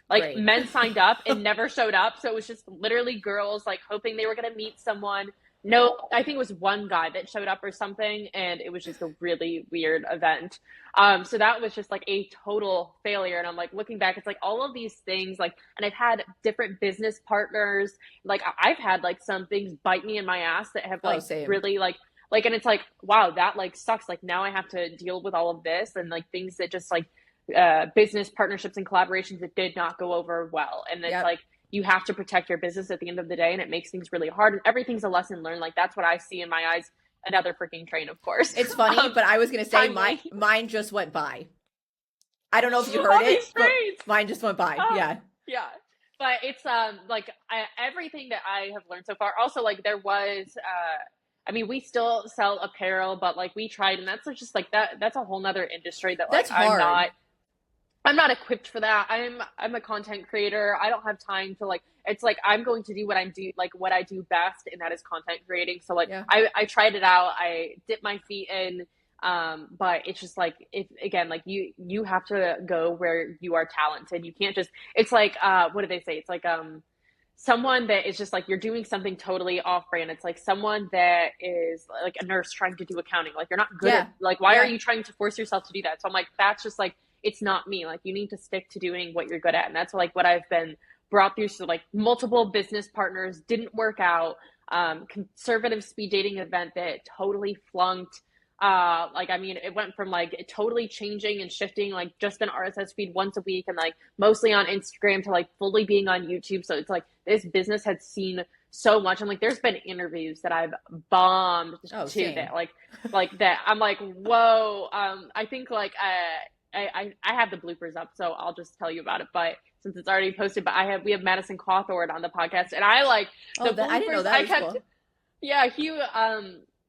Like Great. men signed up and never showed up. So it was just literally girls like hoping they were gonna meet someone. No, I think it was one guy that showed up or something, and it was just a really weird event. So that was just like a total failure. And I'm like looking back, it's like all of these things, like, and I've had different business partners. Like I've had like some things bite me in my ass that have Oh, like same. really and it's like, wow, that like sucks. Like now I have to deal with all of this and like things that just like business partnerships and collaborations that did not go over well. And it's Yep. like, you have to protect your business at the end of the day, and it makes things really hard. And everything's a lesson learned. Like that's what I see in my eyes. Another freaking train, of course. It's funny, but I was gonna say Timely. mine just went by. I don't know if you heard All these it, but trains. mine just went by. Oh, Yeah. yeah. But it's like everything that I have learned so far. Also, like there was, I mean, we still sell apparel, but like we tried, and that's just like that. That's a whole nother industry that like That's hard. I'm not equipped for that. I'm a content creator. I don't have time to like, it's like I'm going to do what I do best, and that is content creating. So like Yeah. I tried it out. I dipped my feet in. But it's just like, if again, like you have to go where you are talented. You can't just, it's like what do they say? It's like someone that is just like, you're doing something totally off brand. It's like someone that is like a nurse trying to do accounting. Like you're not good Yeah. at, like, why are Yeah. you trying to force yourself to do that? So I'm like, that's just like, it's not me. Like you need to stick to doing what you're good at. And that's like what I've been brought through. So like multiple business partners didn't work out. Conservative speed dating event that totally flunked. Like I mean, it went from like totally changing and shifting like just an RSS feed once a week and like mostly on Instagram to like fully being on YouTube. So it's like this business had seen so much, and like there's been interviews that I've bombed Oh, to same. that like that I'm like, whoa. I think like I have the bloopers up, so I'll just tell you about it. But since it's already posted, but we have Madison Cawthorn on the podcast, and I like Oh, the that I didn't know bloopers. that I was kept, cool. yeah, he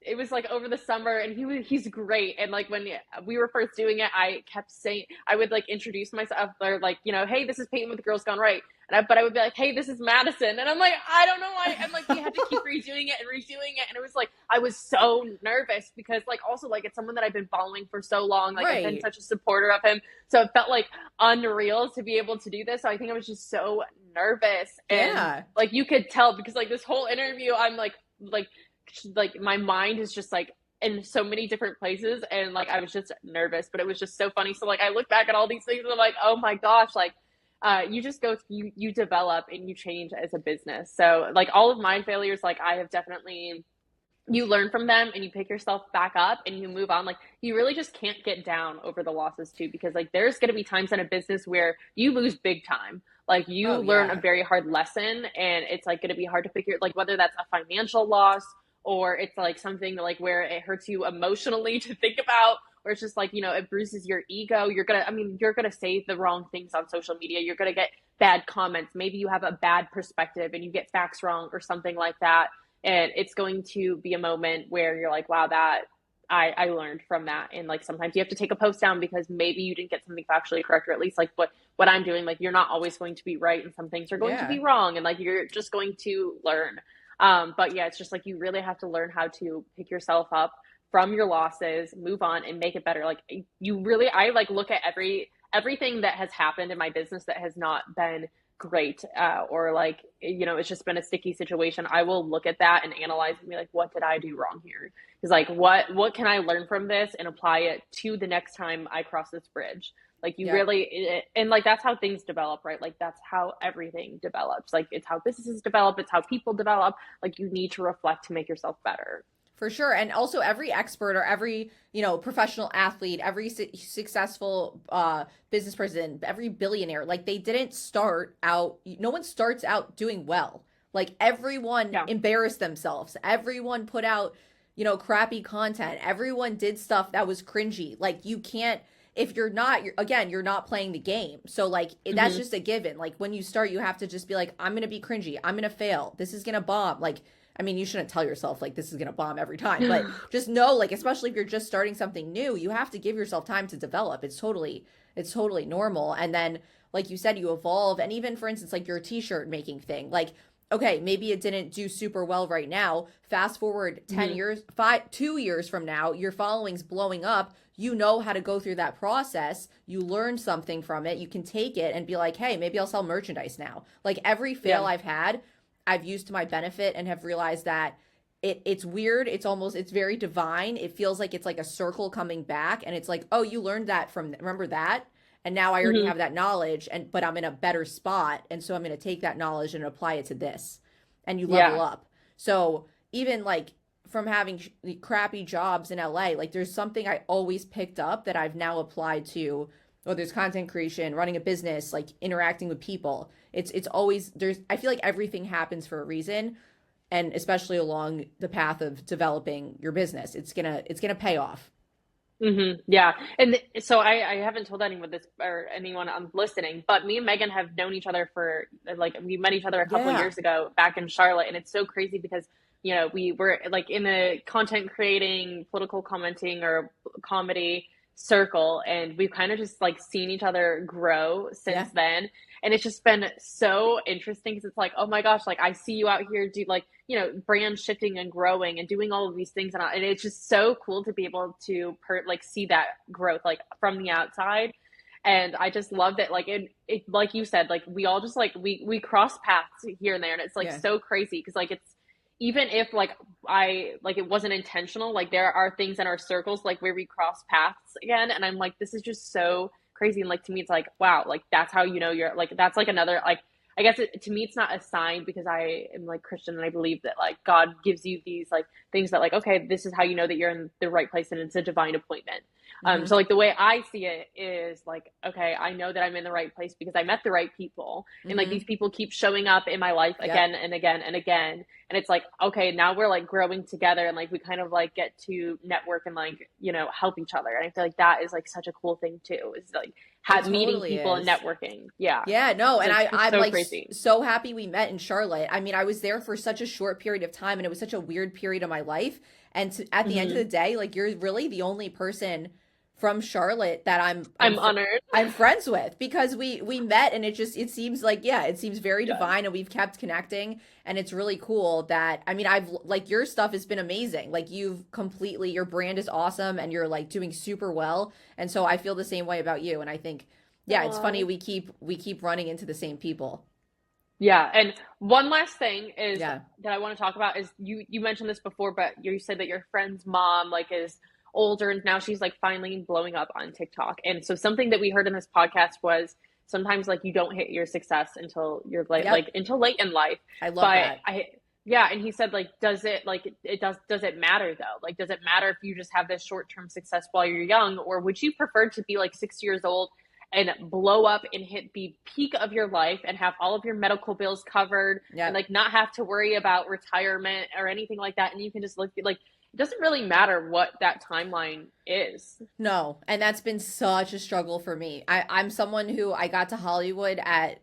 it was like over the summer, and he's great. And like when we were first doing it, I kept saying, I would like introduce myself, or like, you know, hey, this is Peyton with the Girls Gone Right. But I would be like, hey, this is Madison. And I'm like, I don't know why. And like, we had to keep redoing it and redoing it. And it was like, I was so nervous because like, also like, it's someone that I've been following for so long. Like I've been Right. such a supporter of him. So it felt like unreal to be able to do this. So I think I was just so nervous. And Yeah. like, you could tell because like this whole interview, I'm like my mind is just like in so many different places, and like I was just nervous, but it was just so funny. So like I look back at all these things and I'm like, oh my gosh, like you just go, you develop and you change as a business. So like all of my failures, like I have definitely, you learn from them and you pick yourself back up and you move on. Like you really just can't get down over the losses too, because like there's going to be times in a business where you lose big time. Like you Oh, learn a yeah. very hard lesson, and it's like going to be hard to figure, like whether that's a financial loss or it's like something like where it hurts you emotionally to think about, or it's just like, you know, it bruises your ego. You're gonna say the wrong things on social media. You're gonna get bad comments. Maybe you have a bad perspective and you get facts wrong or something like that. And it's going to be a moment where you're like, wow, that I learned from that. And like sometimes you have to take a post down because maybe you didn't get something factually correct, or at least like what I'm doing, like you're not always going to be right, and some things are going to Yeah. be wrong, and like you're just going to learn. But yeah, it's just like you really have to learn how to pick yourself up from your losses, move on, and make it better. Like you really, I like look at everything that has happened in my business that has not been great, or like, you know, it's just been a sticky situation. I will look at that and analyze and be like, what did I do wrong here? Because like, what can I learn from this and apply it to the next time I cross this bridge? Like you Yep. really, and like that's how things develop, right? Like that's how everything develops. Like it's how businesses develop, it's how people develop. Like you need to reflect to make yourself better. For sure. And also every expert or every, you know, professional athlete, every successful business person, every billionaire, like they didn't start out, no one starts out doing well. Like everyone Yeah. embarrassed themselves. Everyone put out, you know, crappy content. Everyone did stuff that was cringy. Like you can't, if you're not, again, you're not playing the game. So like that's Hmm. just a given. Like when you start, you have to just be like, I'm going to be cringy. I'm going to fail. This is going to bomb. Like, I mean, you shouldn't tell yourself like this is going to bomb every time, but just know, like, especially if you're just starting something new, you have to give yourself time to develop. It's totally normal. And then like you said, you evolve. And even for instance, like your t-shirt making thing, like, okay, maybe it didn't do super well right now. Fast forward 10 Hmm. years, 2 years from now, your following's blowing up. You know how to go through that process. You learn something from it. You can take it and be like, hey, maybe I'll sell merchandise now. Like every fail Yeah. I've had, I've used to my benefit and have realized that it's weird. It's very divine. It feels like it's like a circle coming back. And it's like, oh, you learned that from, remember that? And now I already Hmm. have that knowledge, but I'm in a better spot, and so I'm going to take that knowledge and apply it to this, and you level Yeah. up. So even like from having crappy jobs in LA, like there's something I always picked up that I've now applied to. Oh, there's content creation, running a business, like interacting with people. It's always there's. I feel like everything happens for a reason, and especially along the path of developing your business, it's gonna pay off. Yeah. And so I haven't told anyone this or anyone I'm listening, but me and Megan have known each other for like we met each other a couple of Yeah, years ago back in Charlotte, and it's so crazy because we were like in the content creating, political commenting or comedy circle, and we've kind of just like seen each other grow yeah, since then. And it's just been so interesting because it's like, oh my gosh, like I see you out here do like brand shifting and growing and doing all of these things, and it's just so cool to be able to like see that growth like from the outside. And I just love that, like it like you said, like we all just like we cross paths here and there, and it's like yeah. so crazy because like it's even if like I like it wasn't intentional, like there are things in our circles like where we cross paths again, and I'm like, this is just so crazy. And like to me it's like, wow, like that's how you're like that's like another like I guess to me it's not a sign because I am like Christian and I believe that like God gives you these like things that like, okay, this is how you know that you're in the right place and it's a divine appointment. Mm-hmm. So like the way I see it is like, okay, I know that I'm in the right place because I met the right people, and like Mm-hmm. these people keep showing up in my life Yep. again and again and again. And it's like, okay, now we're like growing together and like we kind of like get to network and like, help each other. And I feel like that is like such a cool thing too, is like It meeting totally people and is. networking. Yeah. Yeah, no, and It's I'm so like crazy. so happy we met in Charlotte. I mean, I was there for such a short period of time, and it was such a weird period of my life. And at the end of the Hmm. day, like you're really the only person from Charlotte that I'm honored. I'm friends with, because we met, and it seems like, yeah, it seems very Yeah. divine, and we've kept connecting, and it's really cool that, I mean, I've like your stuff has been amazing. Like your brand is awesome, and you're like doing super well. And so I feel the same way about you, and I think, yeah, it's funny Oh. we keep running into the same people. Yeah, and one last thing is Yeah. that I want to talk about is you mentioned this before, but you said that your friend's mom like is older and now she's like finally blowing up on TikTok. And so something that we heard in this podcast was sometimes like you don't hit your success until you're like Yep. until late in life. I love But that. I yeah, and he said like does it like it does it matter though? Like does it matter if you just have this short-term success while you're young, or would you prefer to be like 60 years old and blow up and hit the peak of your life and have all of your medical bills covered and Yep. like not have to worry about retirement or anything like that, and you can just look like it doesn't really matter what that timeline is. No, and that's been such a struggle for me. I'm someone who I got to Hollywood at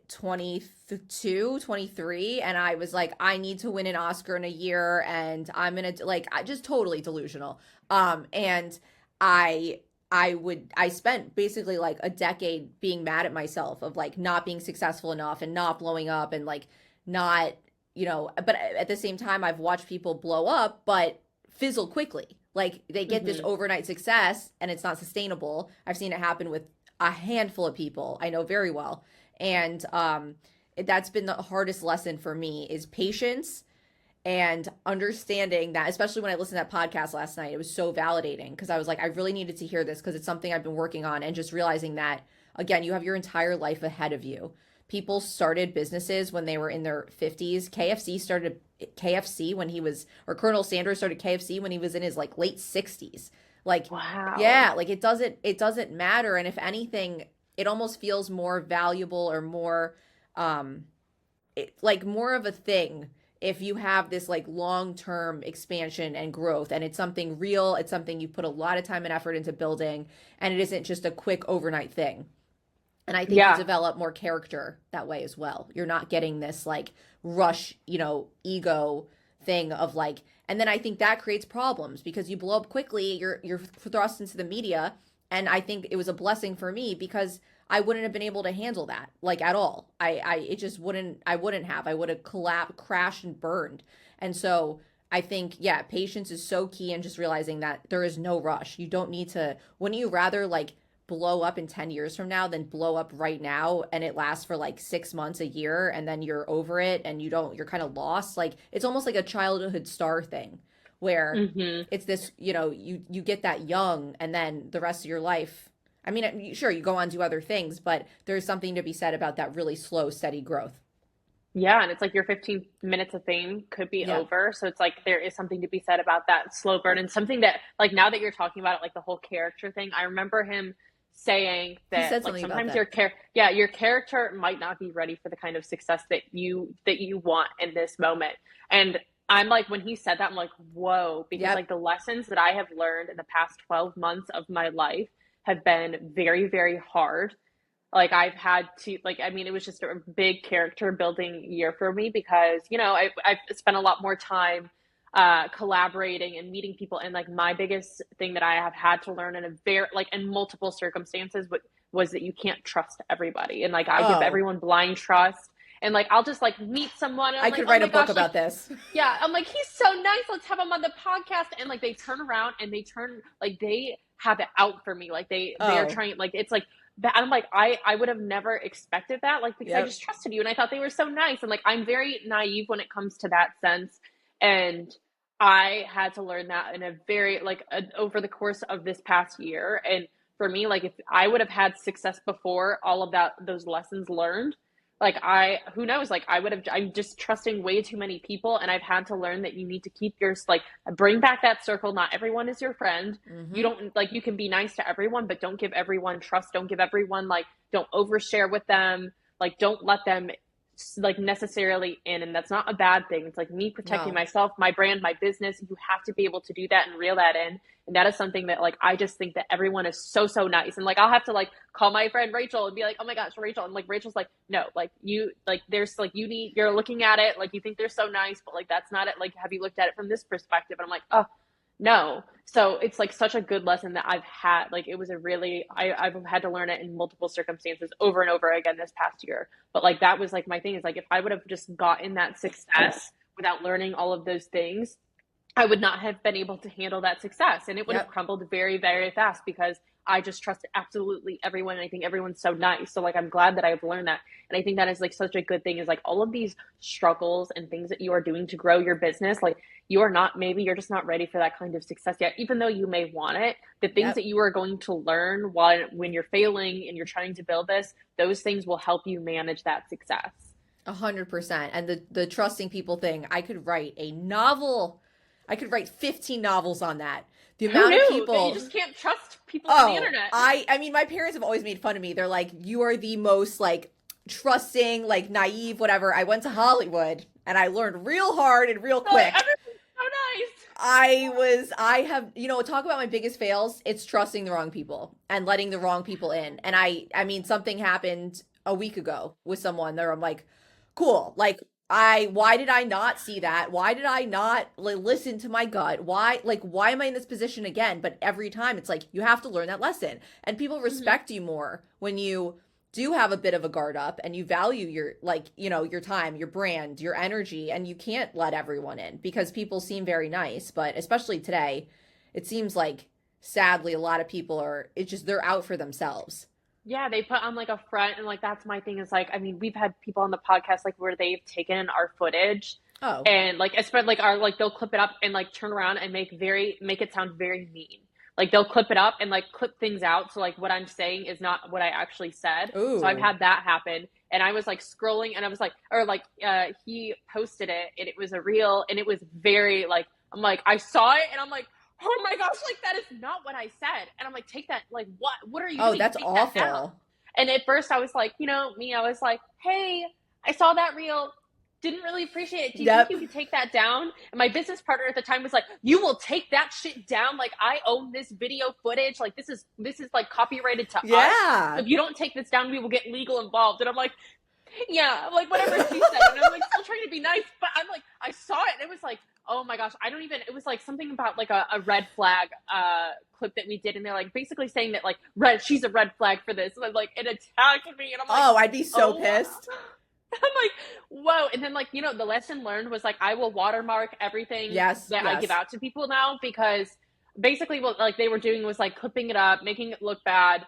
22, 23, and I was like, I need to win an Oscar in a year, and I'm gonna like, I just totally delusional. And I I spent basically like a decade being mad at myself of like not being successful enough and not blowing up, and like not, but at the same time I've watched people blow up but fizzle quickly. Like they get this Hmm. overnight success and it's not sustainable. I've seen it happen with a handful of people I know very well. And that's been the hardest lesson for me, is patience, and understanding that, especially when I listened to that podcast last night, it was so validating, because I was like, I really needed to hear this because it's something I've been working on. And just realizing that, again, you have your entire life ahead of you. People started businesses when they were in their 50s. KFC started KFC when he was, or Colonel Sanders started KFC when he was in his like late 60s. Like, Wow. yeah, like it doesn't matter. And if anything, it almost feels more valuable, or more um like more of a thing if you have this like long-term expansion and growth, and it's something real, it's something you put a lot of time and effort into building, and it isn't just a quick overnight thing. And I think you Yeah. develop more character that way as well. You're not getting this like rush, ego thing of like, and then I think that creates problems because you blow up quickly, you're thrust into the media, And I think it was a blessing for me because I wouldn't have been able to handle that like at all. It just wouldn't, I wouldn't have. I would have collapsed, crashed, and burned. And so I think, yeah, patience is so key, and just realizing that there is no rush. You don't need to, wouldn't you rather like blow up in 10 years from now than blow up right now and it lasts for like 6 months, a year, and then you're over it and you're kind of lost? Like it's almost like a childhood star thing where Hmm. it's this, you get that young, and then the rest of your life, I mean, sure, you go on to other things, but there's something to be said about that really slow, steady growth. Yeah, and it's like your 15 minutes of fame could be Yeah. over. So it's like there is something to be said about that slow burn, and something that like now that you're talking about it, like the whole character thing, I remember him saying He that said like something about sometimes that. your character might not be ready for the kind of success that you want in this moment. And I'm like when he said that, I'm like, whoa, because Yep. like the lessons that I have learned in the past 12 months of my life have been very, very hard. Like I've had to like I mean it was just a big character building year for me because I've spent a lot more time collaborating and meeting people, and like my biggest thing that I have had to learn in a very like in multiple circumstances was that you can't trust everybody, and like I give Oh, everyone blind trust, and like I'll just like meet someone and I'm I like, could oh write a my book gosh, like about this. yeah, I'm like, he's so nice. Let's have him on the podcast. And like they turn around and they have it out for me. Like they're Oh, trying, like it's like that. I'm like, I would have never expected that, like because I yep. just trusted you and I thought they were so nice. And like I'm very naive when it comes to that sense. And I had to learn that in a very over the course of this past year. And for me, like if I would have had success before all of those lessons learned, like who knows, like I'm just trusting way too many people, and I've had to learn that you need to keep your like bring back that circle. Not everyone is your friend. You Mm-hmm. don't like you can be nice to everyone, but don't give everyone trust. Don't give everyone like don't overshare with them. Like don't let them like necessarily in, and that's not a bad thing. It's like me protecting No. myself, my brand, my business. You have to be able to do that and reel that in. And that is something that like I just think that everyone is so so nice. And like I'll have to like call my friend Rachel and be like, oh my gosh, Rachel. And like Rachel's like, no, like you like there's like you're looking at it, like you think they're so nice, but like that's not it. Like, have you looked at it from this perspective? And I'm like, oh no. So it's like such a good lesson that I've had. Like it was a really I've had to learn it in multiple circumstances over and over again this past year. But like that was like my thing is like if I would have just gotten that success without learning all of those things, I would not have been able to handle that success, and it would have Yep. crumbled very, very fast because I just trusted absolutely everyone. And I think everyone's so nice. So like I'm glad that I've learned that. And I think that is like such a good thing is like all of these struggles and things that you are doing to grow your business, like maybe you're just not ready for that kind of success yet, even though you may want it. The things Yep. that you are going to learn while when you're failing and you're trying to build this, those things will help you manage that success. 100%. And the trusting people thing, I could write a novel. I could write 15 novels on that. The Who amount of knew that you people. just can't trust people on the Oh, internet? I mean, my parents have always made fun of me. They're like, "You are the most like trusting, like naive, whatever." I went to Hollywood and I learned real hard and real Like quick. everyone's so nice. I have, talk about my biggest fails. It's trusting the wrong people and letting the wrong people in. And I mean, something happened a week ago with someone there. I'm like, cool. Like, why did I not see that? Why did I not like, listen to my gut? Why am I in this position again? But every time it's like, you have to learn that lesson. And people Mhm. respect you more when you do have a bit of a guard up and you value your like your time, your brand, your energy, and you can't let everyone in because people seem very nice, but especially today it seems like sadly a lot of people are, it's just they're out for themselves. Yeah, they put on like a front, and like that's my thing is like I mean we've had people on the podcast like where they've taken our footage Oh, and like especially like our like they'll clip it up and like turn around and make it sound very mean. Like they'll clip it up and like clip things out so like what I'm saying is not what I actually said. So I've ooh, had that happen, and I was like scrolling and I was like or like he posted it and it was a reel and it was very like I'm like I saw it and I'm like oh my gosh, like that is not what I said. And I'm like, take that, like, what are you oh, doing? that's Take that down. awful. And at first I was like, me, I was like, hey, I saw that reel. Didn't really appreciate it. Do you think Yep. you could take that down? And my business partner at the time was like, you will take that shit down. Like I own this video footage. Like this is like copyrighted to us. Yeah. If you don't take this down, we will get legal involved. And I'm like, yeah, like whatever she said. And I'm like still trying to be nice, but I'm like, I saw it and it was like, oh my gosh, I don't even, it was like something about like a red flag clip that we did, and they're like basically saying that like she's a red flag for this, and I'm like, it attacked me, and I'm like, Oh, I'd be so oh wow. pissed. I'm like, whoa. And then like, the lesson learned was like, I will watermark everything Yes, that I give yes. out to people now, because basically what like they were doing was like clipping it up, making it look bad.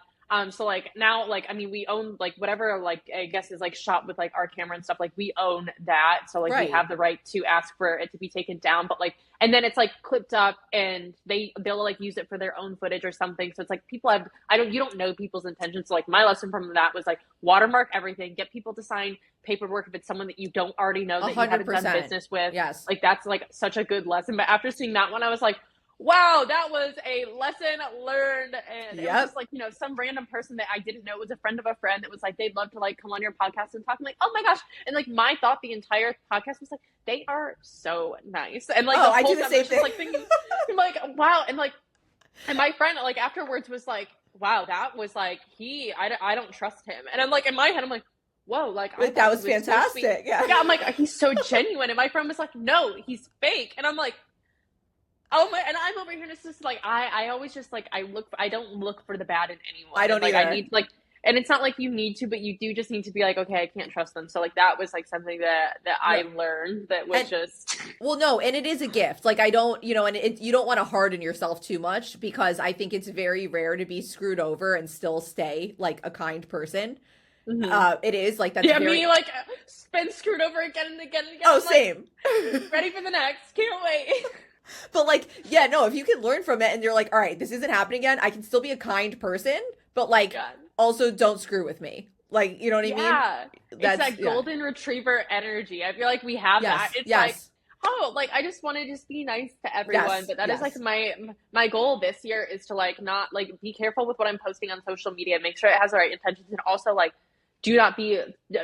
So like now, like, I mean, we own like whatever, like, I guess is like shot with like our camera and stuff. Like we own that. So like we Right. have the right to ask for it to be taken down, but like, and then it's like clipped up and they'll like use it for their own footage or something. So it's like people have, you don't know people's intentions. So like my lesson from that was like watermark everything, get people to sign paperwork if it's someone that you don't already know, A that you haven't done 100%. business with. Yes. Like that's like such a good lesson. But after seeing that one, I was like, wow, that was a lesson learned. And it was Yep. just like, some random person that I didn't know was a friend of a friend that was like, they'd love to like come on your podcast and talk. I'm like, oh my gosh. And like my thought the entire podcast was like, they are so nice. And like, Oh, the I whole do the time I same was just thing. like thinking, I'm like, wow. And like, and my friend like afterwards was like, wow, that was like, I don't trust him. And I'm like, in my head, I'm like, whoa, like I Like, that thought was he was so sweet. fantastic. Yeah. Yeah, I'm like, he's so genuine. And my friend was like, no, he's fake. And I'm like, oh my, and I'm over here and it's just like, I always just like, I don't look for the bad in anyone. I don't and, like, either. I need like, and it's not like you need to, but you do just need to be like, okay, I can't trust them. So like, that was like something that I learned that was just. Well, no, and it is a gift. Like, I don't, and you don't want to harden yourself too much, because I think it's very rare to be screwed over and still stay like a kind person. Mm-hmm. It is like, that's Me like been screwed over again and again and again. Oh, I'm same. Like, ready for the next. Can't wait. But like, yeah, no, if you can learn from it and you're like, all right, this isn't happening again, I can still be a kind person, but like, God. also don't screw with me. Like, you know what I mean? Yeah. It's that golden retriever energy. I feel like we have that. It's like, oh, like I just want to just be nice to everyone. But that is like my goal this year, is to like not like be careful with what I'm posting on social media, make sure it has the right intentions, and also like do not be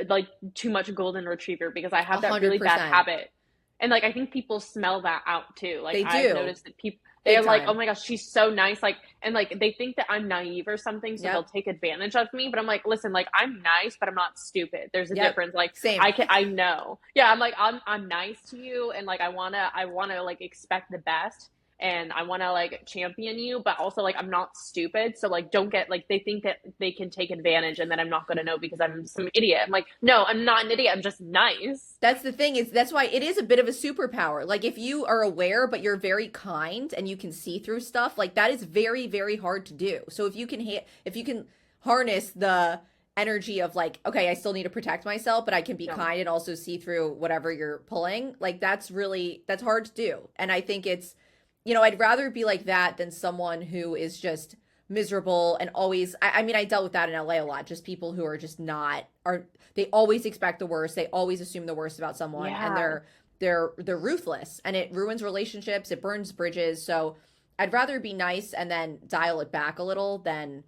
like too much golden retriever, because I have that 100%. Really bad habit. And like I think people smell that out too. Like I've noticed that people, they're like, oh my gosh, she's so nice. Like, and like they think that I'm naive or something, so they'll take advantage of me. But I'm like, listen, like I'm nice, but I'm not stupid. There's a difference. Like, same. I know. Yeah, I'm like I'm nice to you, and like I wanna like expect the best, and I wanna like champion you, but also like I'm not stupid. So like don't get like, they think that they can take advantage and then I'm not gonna know because I'm some idiot. I'm like, no, I'm not an idiot. I'm just nice. That's the thing, is that's why it is a bit of a superpower. Like if you are aware but you're very kind and you can see through stuff, like that is very, very hard to do. So if you can harness the energy of like, okay, I still need to protect myself, but I can be kind and also see through whatever you're pulling, like that's hard to do. And I think it's, I'd rather be like that than someone who is just miserable and always, I mean, I dealt with that in LA a lot. Just people who are just they always expect the worst. They always assume the worst about someone, and they're ruthless, and it ruins relationships. It burns bridges. So I'd rather be nice and then dial it back a little than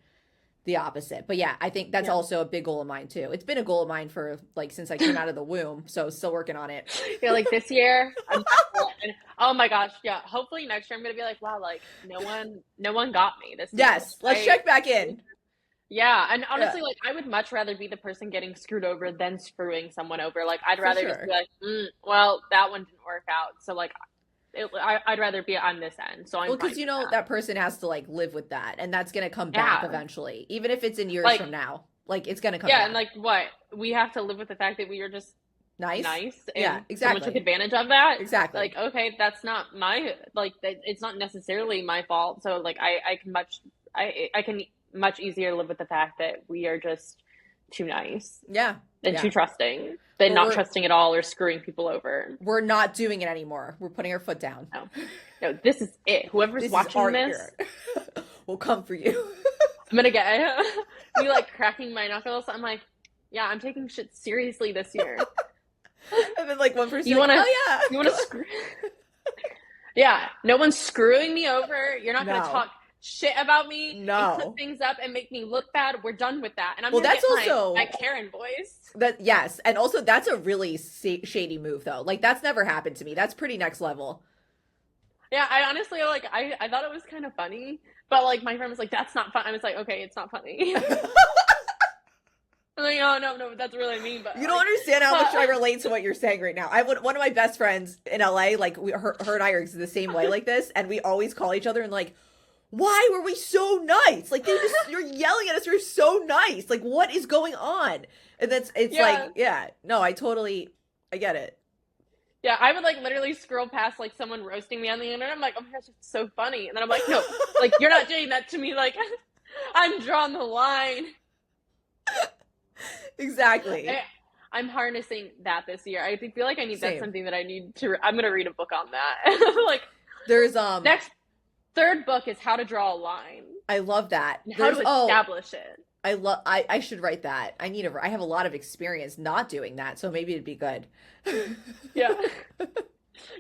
the opposite. But yeah, I think that's also a big goal of mine too. It's been a goal of mine for like since I came out of the womb, so still working on it. Yeah, like this year, oh my gosh, yeah. Hopefully next year I'm gonna be like, wow, like no one got me this year. Yes, let's check back in. Yeah, and honestly, like I would much rather be the person getting screwed over than screwing someone over. Like I'd rather just be like, well, that one didn't work out, so like I'd rather be on this end. So I'm because that person has to like live with that, and that's gonna come back eventually, even if it's in years from now. Like it's gonna come back. Yeah, and like what we have to live with the fact that we are just nice. And exactly. Someone took advantage of that. Exactly. Like okay, that's not my it's not necessarily my fault. So like I can much easier live with the fact that we are just too nice. Yeah. And too trusting. Than not trusting at all or screwing people over. We're not doing it anymore. We're putting our foot down. No, this is it. Whoever's watching this will come for you. I'm gonna get me like cracking my knuckles. I'm like, yeah, I'm taking shit seriously this year. And then like one person, you wanna screw? Yeah, no one's screwing me over. You're not gonna talk shit about me. No, and clip things up and make me look bad. We're done with that. And I'm that's also my Karen voice. Yes, and also that's a really shady move though. Like that's never happened to me. That's pretty next level. Yeah, I honestly like I thought it was kind of funny, but like my friend was like, "That's not fun." I was like, "Okay, it's not funny." I'm like, oh no, that's really mean, but You don't like, understand how much I relate to what you're saying right now. I would one of my best friends in LA, like her and I are the same way like this, and we always call each other and like, why were we so nice? Like you're yelling at us. You're so nice. Like what is going on? And it's yeah. like yeah, no, I get it. Yeah, I would like literally scroll past like someone roasting me on the internet. I'm like, oh my gosh, it's so funny. And then I'm like, no, like you're not doing that to me. Like I'm drawing the line. Exactly. I'm harnessing that this year. I feel like I need that's Same. something that I need to. I'm gonna read a book on that. Like There's next third book is how to draw a line I love that. and how There's to establish it. I should write that. I have a lot of experience not doing that, so maybe it'd be good. Yeah.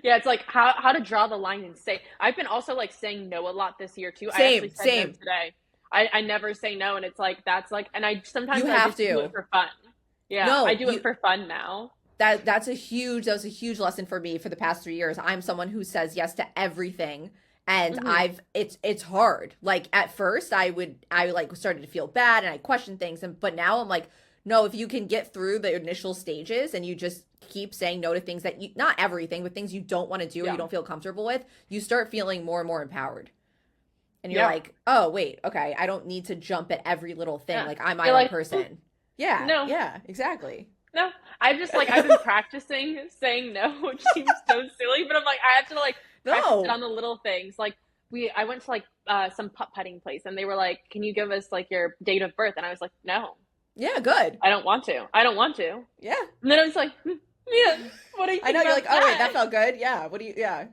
Yeah, it's like how to draw the line and say. I've been also like saying no a lot this year too. I actually said no today. I never say no, and it's like that's like, and I sometimes You I have just to. do it for fun. Yeah, No, I do it for fun now. that was a huge lesson for me for the past 3 years. I'm someone who says yes to everything. And Hmm. it's hard. Like at first I like started to feel bad and I questioned things but now I'm like, no, if you can get through the initial stages and you just keep saying no to things that you not everything, but things you don't want to do or Yeah, you don't feel comfortable with, you start feeling more and more empowered. And you're yeah, like, oh wait, okay, I don't need to jump at every little thing. yeah. Like I'm my You're own like, person. Yeah, no, yeah, exactly. no. I've been practicing saying no, which seems so silly, but I'm like, I have to like practice it No. on the little things. Like I went to like some putt putting place, and they were like, "Can you give us like your date of birth?" And I was like, "No, Yeah, good. I don't want to. I don't want to." Yeah. And then I was like, "Yeah, what do you I think know you're about like, oh wait, that that?" felt good. Yeah. What do you yeah.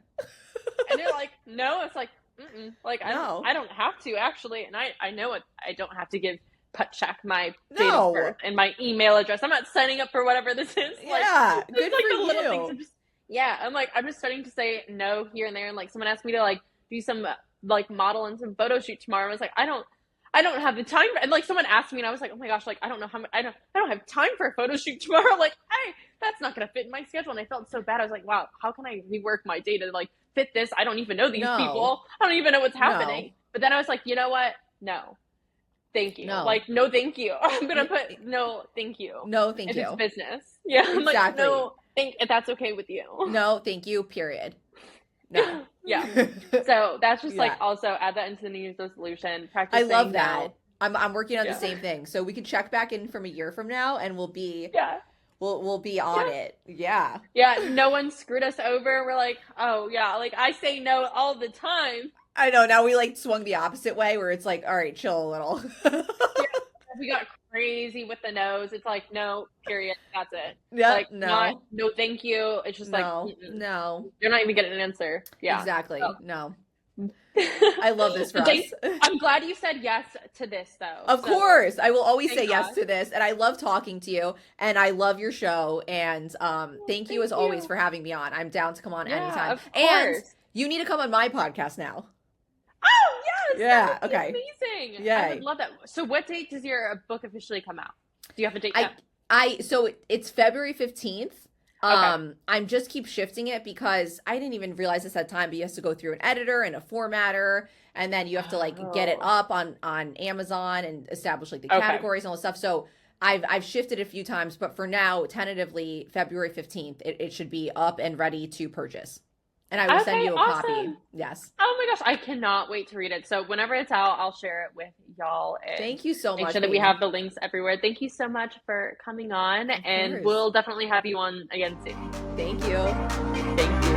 And they're like, "No." It's like, mm-mm. Like No. I don't have to actually, and I know it. I don't have to give putt check my date of No. birth and my email address. I'm not signing up for whatever this is. Like Yeah, it's good like for the little things. you. Are just yeah. I'm just starting to say no here and there. And like someone asked me to like do some like model and some photo shoot tomorrow. I was like, I don't have the time. And like someone asked me, and I was like, oh my gosh, like I don't know how much. I don't have time for a photo shoot tomorrow. Like, hey, that's not gonna fit in my schedule. And I felt so bad. I was like, wow, how can I rework my day to like fit this? I don't even know these No. people. I don't even know what's No. happening. But then I was like, you know what? No, thank you. No. Like, no, thank you. I'm gonna put no, thank you. No, thank If it's you. business, yeah. I'm like, Exactly. no, think if that's okay with you. No, thank you, period. No. Yeah. So that's just like Yeah. also add that into the New Year's resolution. I Practice love saying that. no. I'm working on the Yeah. same thing. So we could check back in from a year from now and Yeah. we'll be on Yeah. it. Yeah. Yeah. No one screwed us over. We're like, oh yeah, like I say no all the time. I know. Now we like swung the opposite way where it's like, all right, chill a little. Yeah. We got crazy with the no's. It's like no, period. That's it. Yep. Like not No. no, thank you. It's just like No. mm-mm. No. You're not even getting an answer. Yeah. Exactly. So. No. I love this for us. I'm glad you said yes to this though. Of So course. I will always say thank yes God. to this. And I love talking to you. And I love your show. And thank you Thank as always you. for having me on. I'm down to come on Yeah, anytime. of And course. you need to come on my podcast now. Oh yes, Yeah, that would be okay. amazing. I Yay. would love that. So what date does your book officially come out? Do you have a date I yet? so it's February 15th. Okay. I'm just keep shifting it because I didn't even realize this at time, but you have to go through an editor and a formatter, and then you have to like get it Oh. up on Amazon and establish like the Okay. categories and all this stuff. So I've shifted a few times, but for now, tentatively February 15th, it should be up and ready to purchase. And I will send Okay, you a copy. awesome. Yes. Oh my gosh, I cannot wait to read it. So whenever it's out, I'll share it with y'all and Thank you so make much, sure that we Peyton. have the links everywhere. Thank you so much for coming on, Of and course. we'll definitely have you on again soon. Thank you. Thank you.